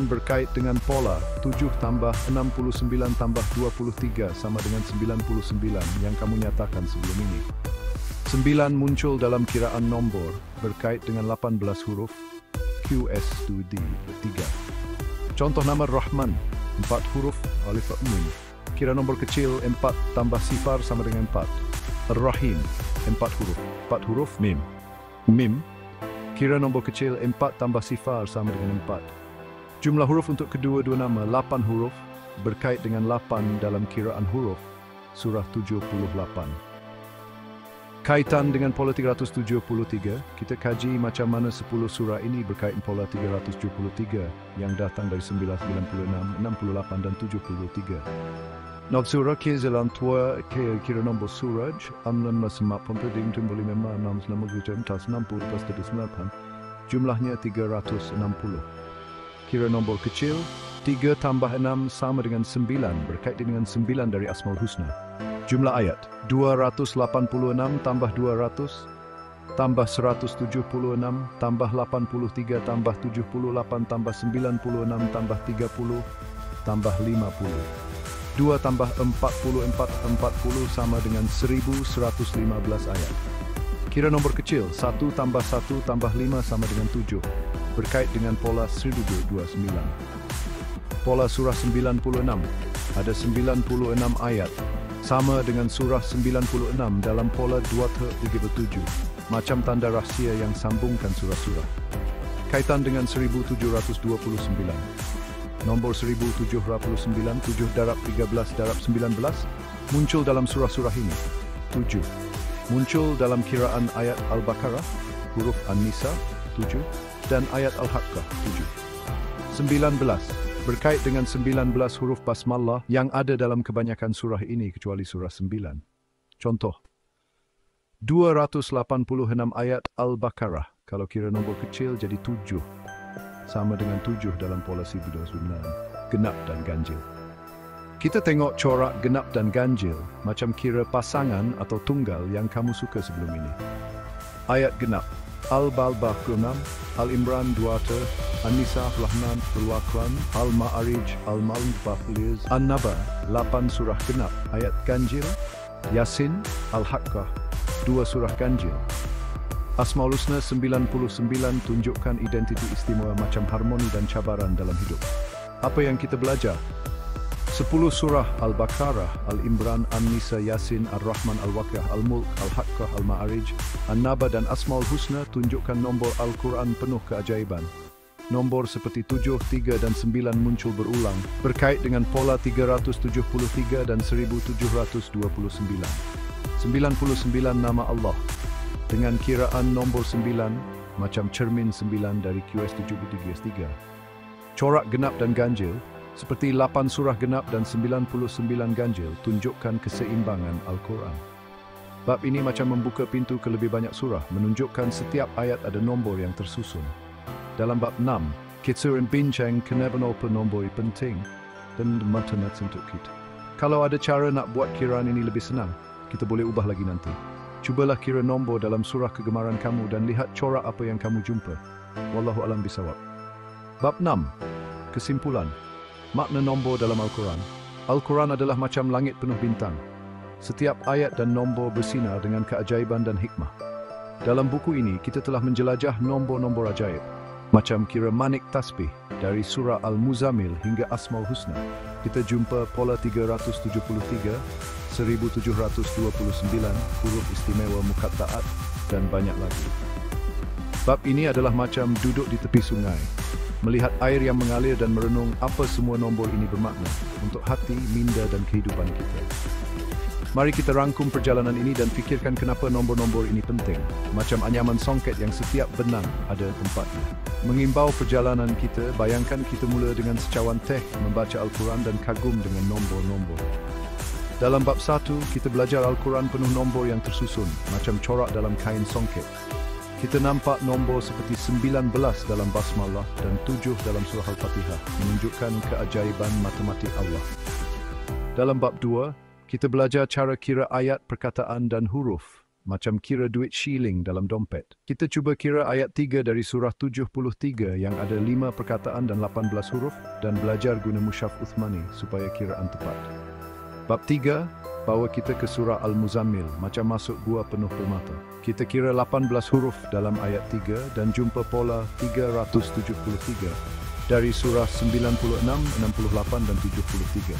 berkait dengan pola 7 tambah 69 tambah 23 sama dengan 99 yang kamu nyatakan sebelum ini. 9 muncul dalam kiraan nombor berkait dengan 18 huruf QS studi 3. Contoh nama Rahman, 4 huruf alif mim. Kira nombor kecil, 4 tambah sifar sama dengan 4. Ar-Rahim, 4 huruf. 4 huruf mim. Mim. Kira nombor kecil, 4 tambah sifar sama dengan 4. Jumlah huruf untuk kedua-dua nama 8 huruf berkait dengan 8 dalam kiraan huruf surah 78. Kaitan dengan pola 373, kita kaji macam mana 10 surah ini berkaitan pola 373 yang datang dari 996, 68 dan 73. Not surah kezalan tua kira nombor suraj amlan masemak pempedim tumbuli memang 660 tas 60 plus 9. Jumlahnya 360. Kira nombor kecil 3 tambah 6 sama dengan 9 berkaitan dengan 9 dari Asmaul Husna. Jumlah ayat 286 tambah 200 tambah 176 tambah 83 tambah 78 tambah 96 tambah 30 tambah 50. 2 tambah 44 sama dengan 1115 ayat. Kira nombor kecil 1 tambah 1 tambah 5 sama dengan 7 berkait dengan pola 1029. Pola surah 96 ada 96 ayat. Sama dengan surah 96 dalam pola 2-37, macam tanda rahsia yang sambungkan surah-surah. Kaitan dengan 1729. Nombor 1799, 7 darab 13 darab 19, muncul dalam surah-surah ini. 7. Muncul dalam kiraan ayat Al-Baqarah, huruf An-Nisa, 7, dan ayat Al-Haqqah, 7. 19. Berkait dengan 19 huruf basmalah yang ada dalam kebanyakan surah ini kecuali surah 9. Contoh, 286 ayat Al-Baqarah, kalau kira nombor kecil jadi 7. Sama dengan 7 dalam pola 729, genap dan ganjil. Kita tengok corak genap dan ganjil, macam kira pasangan atau tunggal yang kamu suka sebelum ini. Ayat genap, Al-Balbah 6, Al-Imran 2, An-Nisa 9, Al-Waqran, Al-Ma'arij, Al-Malbah, An-Naba 8 surah genap, ayat ganjil, Yasin, Al-Haqqah 2 surah ganjil. Asmaul Husna 99 tunjukkan identiti istimewa macam harmoni dan cabaran dalam hidup. Apa yang kita belajar? 10 surah Al-Baqarah, Al-Imran, An-Nisa, Yasin, Ar-Rahman, Al-Waqiah, Al-Mulk, Al-Haqqah, Al-Ma'arij, An-Naba dan Asmaul Husna tunjukkan nombor Al-Quran penuh keajaiban. Nombor seperti 7, 3 dan 9 muncul berulang, berkait dengan pola 373 dan 1729. 99 nama Allah. Dengan kiraan nombor 9, macam cermin 9 dari QS73S3. Corak genap dan ganjil, seperti 8 surah genap dan 99 ganjil, tunjukkan keseimbangan Al-Quran. Bab ini macam membuka pintu ke lebih banyak surah, menunjukkan setiap ayat ada nombor yang tersusun. Dalam bab 6, kita bincang kenapa nombor penting dan matematik untuk kita. Kalau ada cara nak buat kiraan ini lebih senang, kita boleh ubah lagi nanti. Cubalah kira nombor dalam surah kegemaran kamu dan lihat corak apa yang kamu jumpa. Wallahu a'lam bishawab. Bab 6. Kesimpulan. Makna nombor dalam Al-Quran. Al-Quran adalah macam langit penuh bintang. Setiap ayat dan nombor bersinar dengan keajaiban dan hikmah. Dalam buku ini, kita telah menjelajah nombor-nombor ajaib. Macam kira manik tasbih dari surah Al-Muzammil hingga Asmaul Husna. Kita jumpa pola 373, 1729, huruf istimewa muqatta'at, dan banyak lagi. Bab ini adalah macam duduk di tepi sungai, melihat air yang mengalir dan merenung apa semua nombor ini bermakna untuk hati, minda dan kehidupan kita. Mari kita rangkum perjalanan ini dan fikirkan kenapa nombor-nombor ini penting, macam anyaman songket yang setiap benang ada tempatnya. Mengimbau perjalanan kita, bayangkan kita mula dengan secawan teh membaca Al-Quran dan kagum dengan nombor-nombor. Dalam bab 1, kita belajar Al-Quran penuh nombor yang tersusun, macam corak dalam kain songket. Kita nampak nombor seperti 19 dalam Basmalah dan 7 dalam surah Al-Fatihah, menunjukkan keajaiban matematik Allah. Dalam bab 2, kita belajar cara kira ayat, perkataan dan huruf, macam kira duit shilling dalam dompet. Kita cuba kira ayat 3 dari surah 73 yang ada 5 perkataan dan 18 huruf dan belajar guna mushaf Uthmani supaya kiraan tepat. Bab 3, bawa kita ke surah Al-Muzammil, macam masuk gua penuh permata. Kita kira 18 huruf dalam ayat 3 dan jumpa pola 373 dari surah 96, 68 dan 73.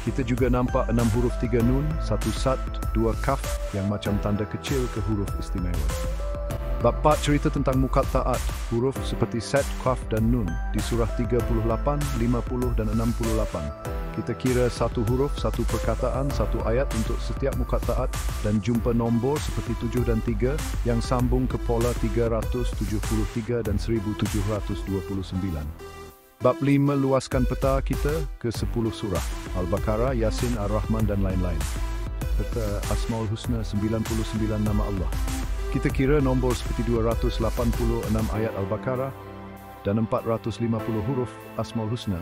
Kita juga nampak 6 huruf 3 nun, 1 sad, 2 kaf yang macam tanda kecil ke huruf istimewa. Bab 4 cerita tentang muqatta'at, huruf seperti sad, kaf dan nun di surah 38, 50 dan 68. Kita kira 1 huruf, 1 perkataan, 1 ayat untuk setiap muqatta'at dan jumpa nombor seperti 7 dan 3 yang sambung ke pola 373 dan 1729. Bab 5 luaskan peta kita ke 10 surah, Al-Baqarah, Yasin, Ar-Rahman dan lain-lain. Serta Asmaul Husna 99 nama Allah. Kita kira nombor seperti 286 ayat Al-Baqarah dan 450 huruf Asmaul Husna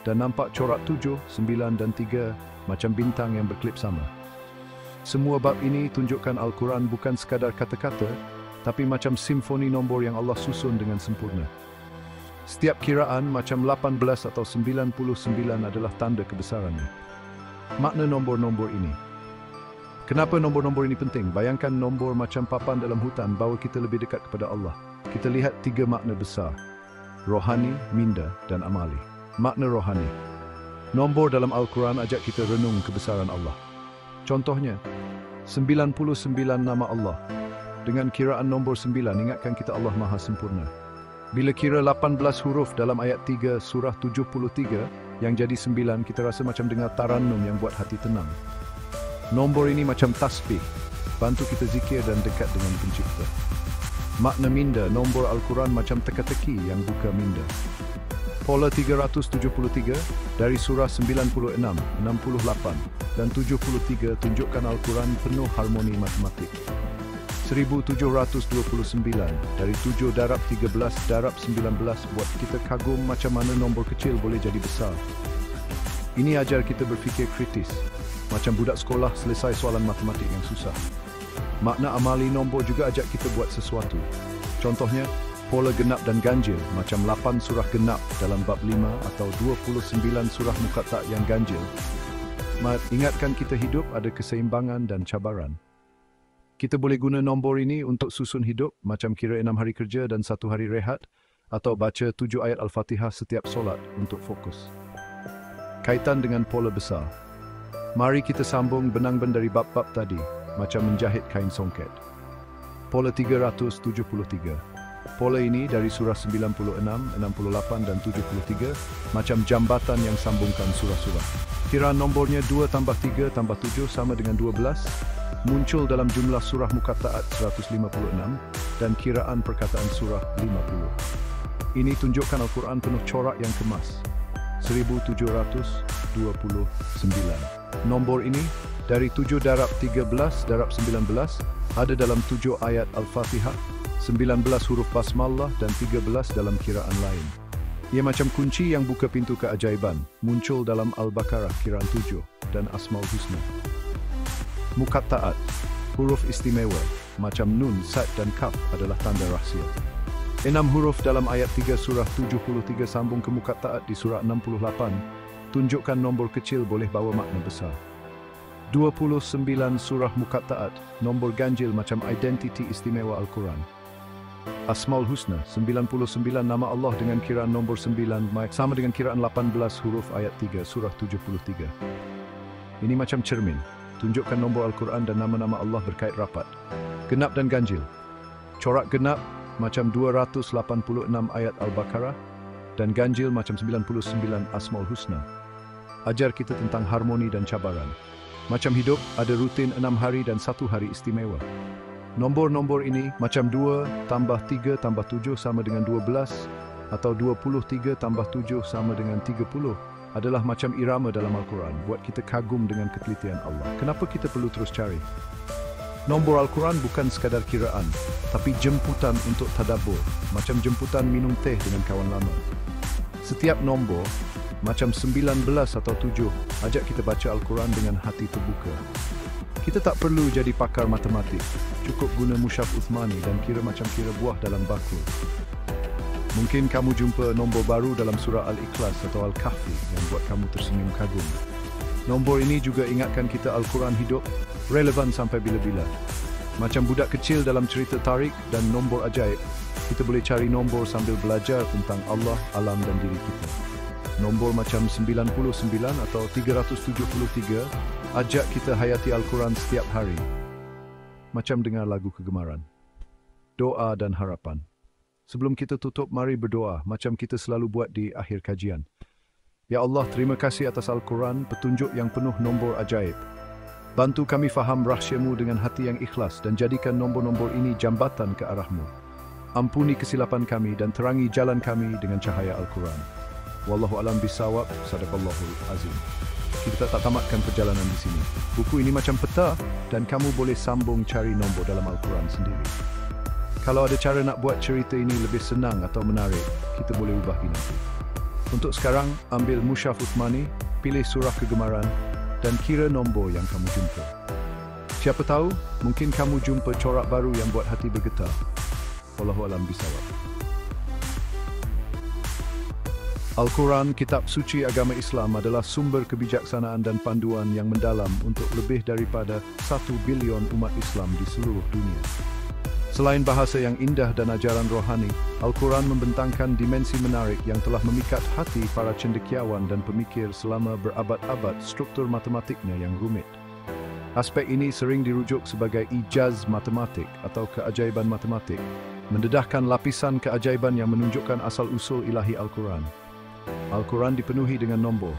dan nampak corak 7, 9 dan 3 macam bintang yang berklip sama. Semua bab ini tunjukkan Al-Quran bukan sekadar kata-kata, tapi macam simfoni nombor yang Allah susun dengan sempurna. Setiap kiraan macam 18 atau 99 adalah tanda kebesarannya. Makna nombor-nombor ini. Kenapa nombor-nombor ini penting? Bayangkan nombor macam papan dalam hutan bawa kita lebih dekat kepada Allah. Kita lihat 3 makna besar. Rohani, minda dan amali. Makna rohani. Nombor dalam Al-Quran ajak kita renung kebesaran Allah. Contohnya, 99 nama Allah. Dengan kiraan nombor 9, ingatkan kita Allah Maha Sempurna. Bila kira 18 huruf dalam ayat 3 surah 73 yang jadi 9, kita rasa macam dengar tarannum yang buat hati tenang. Nombor ini macam tasbih, bantu kita zikir dan dekat dengan Pencipta. Makna minda, nombor Al-Quran macam teka-teki yang buka minda. Pola 373 dari surah 96, 68 dan 73 tunjukkan Al-Quran penuh harmoni matematik. 1729 dari 7 darab 13 darab 19 buat kita kagum macam mana nombor kecil boleh jadi besar. Ini ajar kita berfikir kritis, macam budak sekolah selesai soalan matematik yang susah. Makna amali nombor juga ajak kita buat sesuatu. Contohnya, pola genap dan ganjil macam 8 surah genap dalam bab 5 atau 29 surah muqatta yang ganjil. Ingatkan kita hidup ada keseimbangan dan cabaran. Kita boleh guna nombor ini untuk susun hidup, macam kira 6 hari kerja dan 1 hari rehat, atau baca 7 ayat Al-Fatihah setiap solat untuk fokus. Kaitan dengan pola besar. Mari kita sambung benang-benang dari bab-bab tadi, macam menjahit kain songket. Pola 373. Pola ini dari surah 96, 68 dan 73, macam jambatan yang sambungkan surah-surah. Kiraan nombornya 2 tambah 3 tambah 7 sama dengan 12, muncul dalam jumlah surah Muqatta'at 156 dan kiraan perkataan surah 50. Ini tunjukkan Al-Quran penuh corak yang kemas. 1729. Nombor ini dari 7 darab 13 darab 19 ada dalam 7 ayat Al-Fatihah, 19 huruf basmalah dan 13 dalam kiraan lain. Ia macam kunci yang buka pintu keajaiban, muncul dalam Al-Baqarah kiraan 7 dan Asmaul Husna. Muqatta'at, huruf istimewa, macam nun, sad dan kaf adalah tanda rahsia. 6 huruf dalam ayat 3 surah 73 sambung ke Muqatta'at di surah 68, tunjukkan nombor kecil boleh bawa makna besar. 29 surah Muqatta'at, nombor ganjil macam identiti istimewa Al-Quran. Asmaul Husna, 99 nama Allah dengan kiraan nombor 9, sama dengan kiraan 18 huruf ayat 3 surah 73. Ini macam cermin. Tunjukkan nombor Al-Quran dan nama-nama Allah berkait rapat. Genap dan ganjil. Corak genap macam 286 ayat Al-Baqarah dan ganjil macam 99 Asmaul Husna. Ajar kita tentang harmoni dan cabaran. Macam hidup ada rutin 6 hari dan 1 hari istimewa. Nombor-nombor ini macam 2 tambah 3 tambah 7 sama dengan 12 atau 23 tambah 7 sama dengan 30. Adalah macam irama dalam Al-Quran, buat kita kagum dengan ketelitian Allah. Kenapa kita perlu terus cari? Nombor Al-Quran bukan sekadar kiraan, tapi jemputan untuk tadabbur, macam jemputan minum teh dengan kawan lama. Setiap nombor, macam 19 atau 7, ajak kita baca Al-Quran dengan hati terbuka. Kita tak perlu jadi pakar matematik, cukup guna mushaf Uthmani dan kira macam kira buah dalam bakul. Mungkin kamu jumpa nombor baru dalam surah Al-Ikhlas atau Al-Kahfi yang buat kamu tersenyum kagum. Nombor ini juga ingatkan kita Al-Quran hidup, relevan sampai bila-bila. Macam budak kecil dalam cerita Tariq dan nombor ajaib, kita boleh cari nombor sambil belajar tentang Allah, alam dan diri kita. Nombor macam 99 atau 373 ajak kita hayati Al-Quran setiap hari. Macam dengar lagu kegemaran. Doa dan harapan. Sebelum kita tutup, mari berdoa macam kita selalu buat di akhir kajian. Ya Allah, terima kasih atas Al-Quran, petunjuk yang penuh nombor ajaib. Bantu kami faham rahsia-Mu dengan hati yang ikhlas dan jadikan nombor-nombor ini jambatan ke arah-Mu. Ampuni kesilapan kami dan terangi jalan kami dengan cahaya Al-Quran. Wallahu alam bisawab, sadaqallahul azim. Kita tak tamatkan perjalanan di sini. Buku ini macam peta dan kamu boleh sambung cari nombor dalam Al-Quran sendiri. Kalau ada cara nak buat cerita ini lebih senang atau menarik, kita boleh ubah nanti. Untuk sekarang, ambil mushaf Uthmani, pilih surah kegemaran dan kira nombor yang kamu jumpa. Siapa tahu, mungkin kamu jumpa corak baru yang buat hati bergetar. Wallahu a'lam bishawab. Al-Quran, kitab suci agama Islam, adalah sumber kebijaksanaan dan panduan yang mendalam untuk lebih daripada 1 bilion umat Islam di seluruh dunia. Selain bahasa yang indah dan ajaran rohani, Al-Quran membentangkan dimensi menarik yang telah memikat hati para cendekiawan dan pemikir selama berabad-abad struktur matematiknya yang rumit. Aspek ini sering dirujuk sebagai ijaz matematik atau keajaiban matematik, mendedahkan lapisan keajaiban yang menunjukkan asal-usul ilahi Al-Quran. Al-Quran dipenuhi dengan nombor.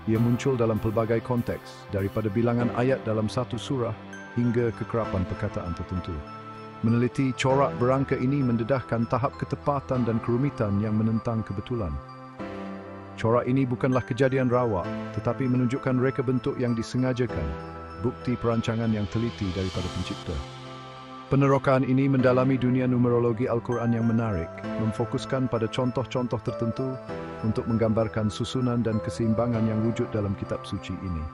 Ia muncul dalam pelbagai konteks, daripada bilangan ayat dalam satu surah hingga kekerapan perkataan tertentu. Meneliti corak berangka ini mendedahkan tahap ketepatan dan kerumitan yang menentang kebetulan. Corak ini bukanlah kejadian rawak, tetapi menunjukkan reka bentuk yang disengajakan, bukti perancangan yang teliti daripada pencipta. Penerokaan ini mendalami dunia numerologi Al-Quran yang menarik, memfokuskan pada contoh-contoh tertentu untuk menggambarkan susunan dan keseimbangan yang wujud dalam kitab suci ini.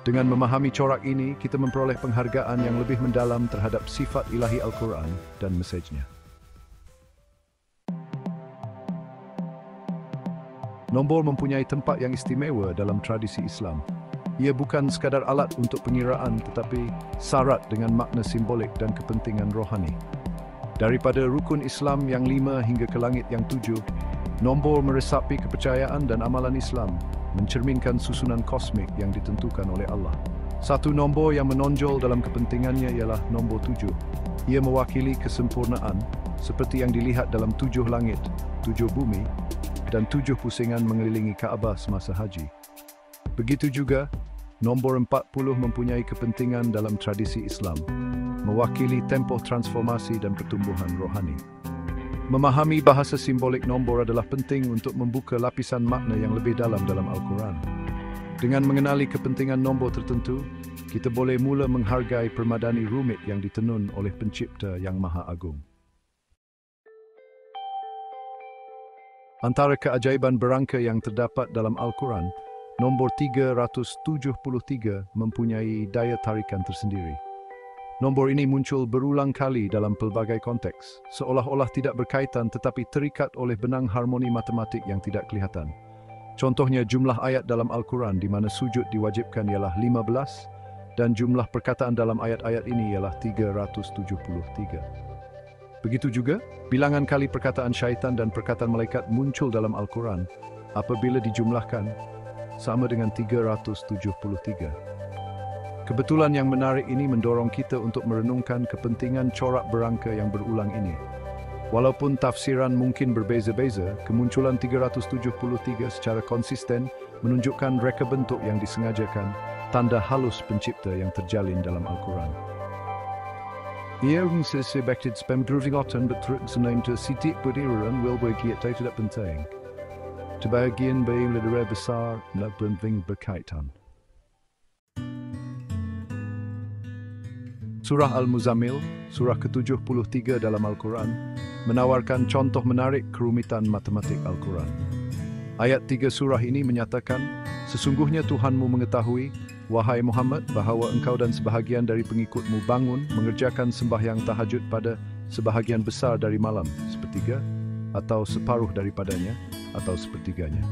Dengan memahami corak ini, kita memperoleh penghargaan yang lebih mendalam terhadap sifat ilahi Al-Quran dan mesejnya. Nombor mempunyai tempat yang istimewa dalam tradisi Islam. Ia bukan sekadar alat untuk pengiraan tetapi syarat dengan makna simbolik dan kepentingan rohani. Daripada rukun Islam yang 5 hingga ke langit yang 7, nombor meresapi kepercayaan dan amalan Islam, mencerminkan susunan kosmik yang ditentukan oleh Allah. Satu nombor yang menonjol dalam kepentingannya ialah nombor 7. Ia mewakili kesempurnaan seperti yang dilihat dalam 7 langit, 7 bumi, dan 7 pusingan mengelilingi Kaabah semasa haji. Begitu juga, nombor 40 mempunyai kepentingan dalam tradisi Islam, mewakili tempoh transformasi dan pertumbuhan rohani. Memahami bahasa simbolik nombor adalah penting untuk membuka lapisan makna yang lebih dalam Al-Quran. Dengan mengenali kepentingan nombor tertentu, kita boleh mula menghargai permadani rumit yang ditenun oleh Pencipta yang Maha Agung. Antara keajaiban berangka yang terdapat dalam Al-Quran, nombor 373 mempunyai daya tarikan tersendiri. Nombor ini muncul berulang kali dalam pelbagai konteks, seolah-olah tidak berkaitan tetapi terikat oleh benang harmoni matematik yang tidak kelihatan. Contohnya jumlah ayat dalam Al-Quran di mana sujud diwajibkan ialah 15 dan jumlah perkataan dalam ayat-ayat ini ialah 373. Begitu juga, bilangan kali perkataan syaitan dan perkataan malaikat muncul dalam Al-Quran apabila dijumlahkan sama dengan 373. Kebetulan yang menarik ini mendorong kita untuk merenungkan kepentingan corak berangka yang berulang ini. Walaupun tafsiran mungkin berbeza-beza, kemunculan 373 secara konsisten menunjukkan reka bentuk yang disengajakan, tanda halus pencipta yang terjalin dalam Al-Quran. Ia sebagai pemdruvingatan berterusnaim ke sitik beriran wilbagi tidak penting. Sebagian bayi ledera besar dan berkaitan. Surah Al-Muzammil, surah ke-73 dalam Al-Quran, menawarkan contoh menarik kerumitan matematik Al-Quran. Ayat 3 surah ini menyatakan, sesungguhnya Tuhanmu mengetahui, wahai Muhammad, bahawa engkau dan sebahagian dari pengikutmu bangun mengerjakan sembahyang tahajud pada sebahagian besar dari malam, sepertiga, atau separuh daripadanya, atau sepertiganya.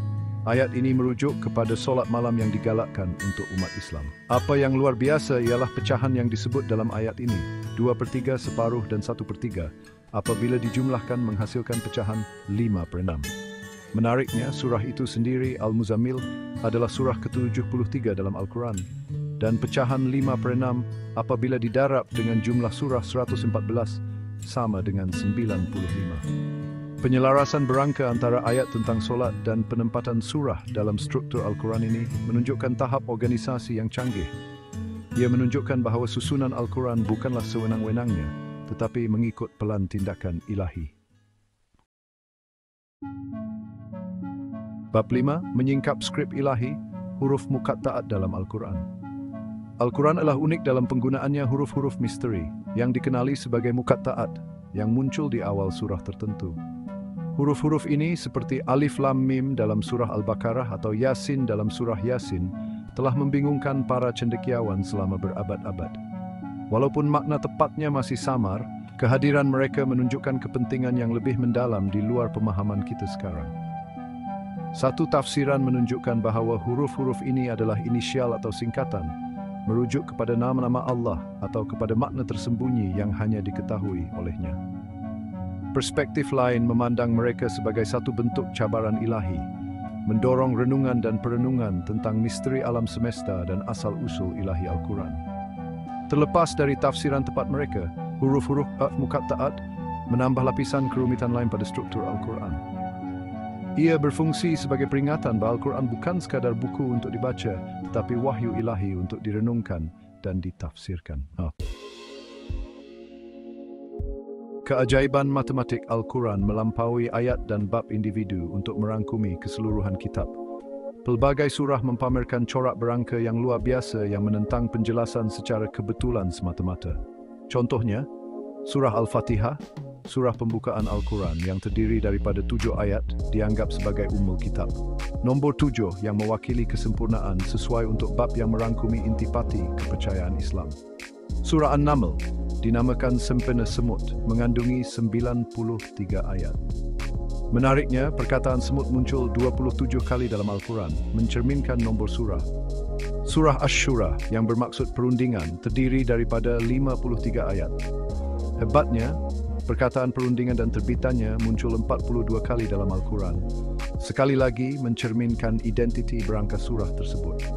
Ayat ini merujuk kepada solat malam yang digalakkan untuk umat Islam. Apa yang luar biasa ialah pecahan yang disebut dalam ayat ini, 2/3, separuh dan 1/3, apabila dijumlahkan menghasilkan pecahan 5/6. Menariknya, surah itu sendiri, Al-Muzammil, adalah surah ke-73 dalam Al-Quran, dan pecahan 5/6 apabila didarab dengan jumlah surah 114 sama dengan 95. Penyelarasan berangka antara ayat tentang solat dan penempatan surah dalam struktur Al-Quran ini menunjukkan tahap organisasi yang canggih. Ia menunjukkan bahawa susunan Al-Quran bukanlah sewenang-wenangnya, tetapi mengikut pelan tindakan ilahi. Bab 5, menyingkap skrip ilahi, huruf muqatta'at dalam Al-Quran. Al-Quran adalah unik dalam penggunaannya huruf-huruf misteri yang dikenali sebagai muqatta'at yang muncul di awal surah tertentu. Huruf-huruf ini seperti Alif Lam Mim dalam surah Al-Baqarah atau Yasin dalam surah Yasin telah membingungkan para cendekiawan selama berabad-abad. Walaupun makna tepatnya masih samar, kehadiran mereka menunjukkan kepentingan yang lebih mendalam di luar pemahaman kita sekarang. Satu tafsiran menunjukkan bahawa huruf-huruf ini adalah inisial atau singkatan, merujuk kepada nama-nama Allah atau kepada makna tersembunyi yang hanya diketahui olehnya. Perspektif lain memandang mereka sebagai satu bentuk cabaran ilahi, mendorong renungan dan perenungan tentang misteri alam semesta dan asal-usul ilahi Al-Quran. Terlepas dari tafsiran tepat mereka, huruf-huruf muqatta'at menambah lapisan kerumitan lain pada struktur Al-Quran. Ia berfungsi sebagai peringatan bahawa Al-Quran bukan sekadar buku untuk dibaca, tetapi wahyu ilahi untuk direnungkan dan ditafsirkan. Keajaiban matematik Al-Quran melampaui ayat dan bab individu untuk merangkumi keseluruhan kitab. Pelbagai surah mempamerkan corak berangka yang luar biasa yang menentang penjelasan secara kebetulan semata-mata. Contohnya, surah Al-Fatihah, surah pembukaan Al-Quran yang terdiri daripada 7 ayat dianggap sebagai ummul kitab. Nombor 7 yang mewakili kesempurnaan sesuai untuk bab yang merangkumi intipati kepercayaan Islam. Surah An-Naml dinamakan sempena semut, mengandungi 93 ayat. Menariknya, perkataan semut muncul 27 kali dalam Al-Quran, mencerminkan nombor surah. Surah Asy-Syura yang bermaksud perundingan terdiri daripada 53 ayat. Hebatnya, perkataan perundingan dan terbitannya muncul 42 kali dalam Al-Quran. Sekali lagi mencerminkan identiti berangka surah tersebut.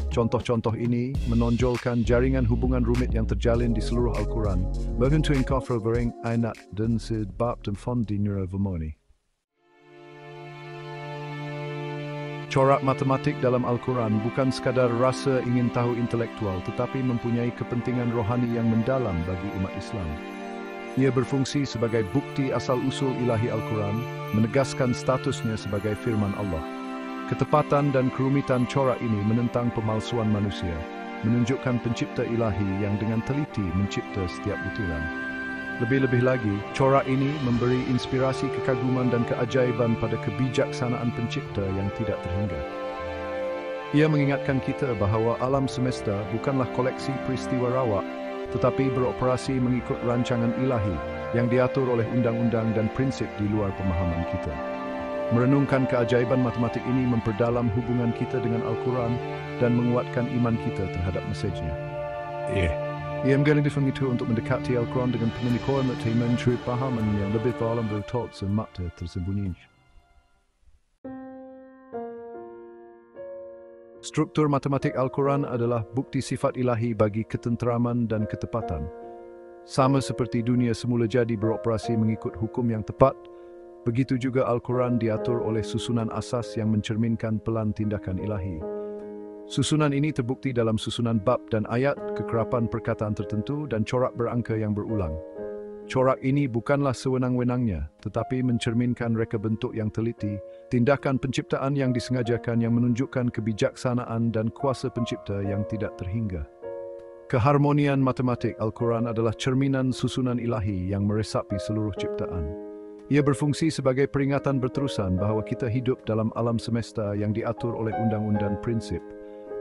Contoh-contoh ini menonjolkan jaringan hubungan rumit yang terjalin di seluruh Al-Quran, mengenai kafir bering ayat dan sebab dan fond di neurovomoni. Corak matematik dalam Al-Quran bukan sekadar rasa ingin tahu intelektual, tetapi mempunyai kepentingan rohani yang mendalam bagi umat Islam. Ia berfungsi sebagai bukti asal-usul ilahi Al-Quran, menegaskan statusnya sebagai firman Allah. Ketepatan dan kerumitan corak ini menentang pemalsuan manusia, menunjukkan pencipta ilahi yang dengan teliti mencipta setiap butiran. Lebih-lebih lagi, corak ini memberi inspirasi kekaguman dan keajaiban pada kebijaksanaan pencipta yang tidak terhingga. Ia mengingatkan kita bahawa alam semesta bukanlah koleksi peristiwa rawak, tetapi beroperasi mengikut rancangan ilahi yang diatur oleh undang-undang dan prinsip di luar pemahaman kita. Merenungkan keajaiban matematik ini memperdalam hubungan kita dengan Al-Quran dan menguatkan iman kita terhadap mesejnya. Ia menggalak itu untuk mendekati Al-Quran dengan pengetahuan dan mencari pahaman yang lebih dalam bertot dan makna tersembunyi. Struktur matematik Al-Quran adalah bukti sifat ilahi bagi ketenteraman dan ketepatan. Sama seperti dunia semula jadi beroperasi mengikut hukum yang tepat, begitu juga Al-Quran diatur oleh susunan asas yang mencerminkan pelan tindakan ilahi. Susunan ini terbukti dalam susunan bab dan ayat, kekerapan perkataan tertentu, dan corak berangka yang berulang. Corak ini bukanlah sewenang-wenangnya, tetapi mencerminkan reka bentuk yang teliti, tindakan penciptaan yang disengajakan yang menunjukkan kebijaksanaan dan kuasa pencipta yang tidak terhingga. Keharmonian matematik Al-Quran adalah cerminan susunan ilahi yang meresapi seluruh ciptaan. Ia berfungsi sebagai peringatan berterusan bahawa kita hidup dalam alam semesta yang diatur oleh undang-undang prinsip,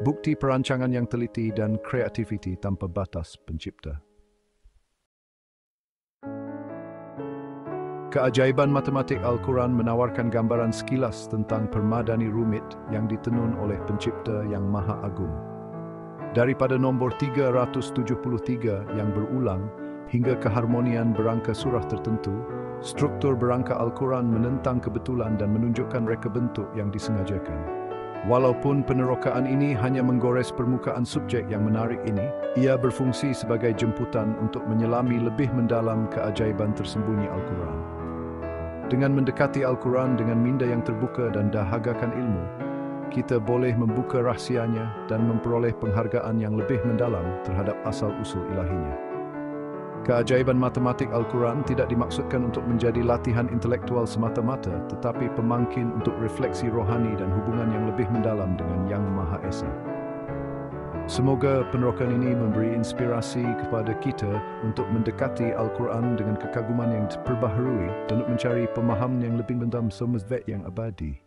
bukti perancangan yang teliti dan kreativiti tanpa batas pencipta. Keajaiban matematik Al-Quran menawarkan gambaran sekilas tentang permadani rumit yang ditenun oleh pencipta yang maha agung. Daripada nombor 373 yang berulang hingga keharmonian berangka surah tertentu, struktur berangka Al-Quran menentang kebetulan dan menunjukkan reka bentuk yang disengajakan. Walaupun penerokaan ini hanya menggores permukaan subjek yang menarik ini, ia berfungsi sebagai jemputan untuk menyelami lebih mendalam keajaiban tersembunyi Al-Quran. Dengan mendekati Al-Quran dengan minda yang terbuka dan dahagakan ilmu, kita boleh membuka rahsianya dan memperoleh penghargaan yang lebih mendalam terhadap asal-usul ilahinya. Keajaiban matematik Al-Quran tidak dimaksudkan untuk menjadi latihan intelektual semata-mata, tetapi pemangkin untuk refleksi rohani dan hubungan yang lebih mendalam dengan Yang Maha Esa. Semoga penerokan ini memberi inspirasi kepada kita untuk mendekati Al-Quran dengan kekaguman yang terbaharui dan untuk mencari pemahaman yang lebih mendalam semesta yang abadi.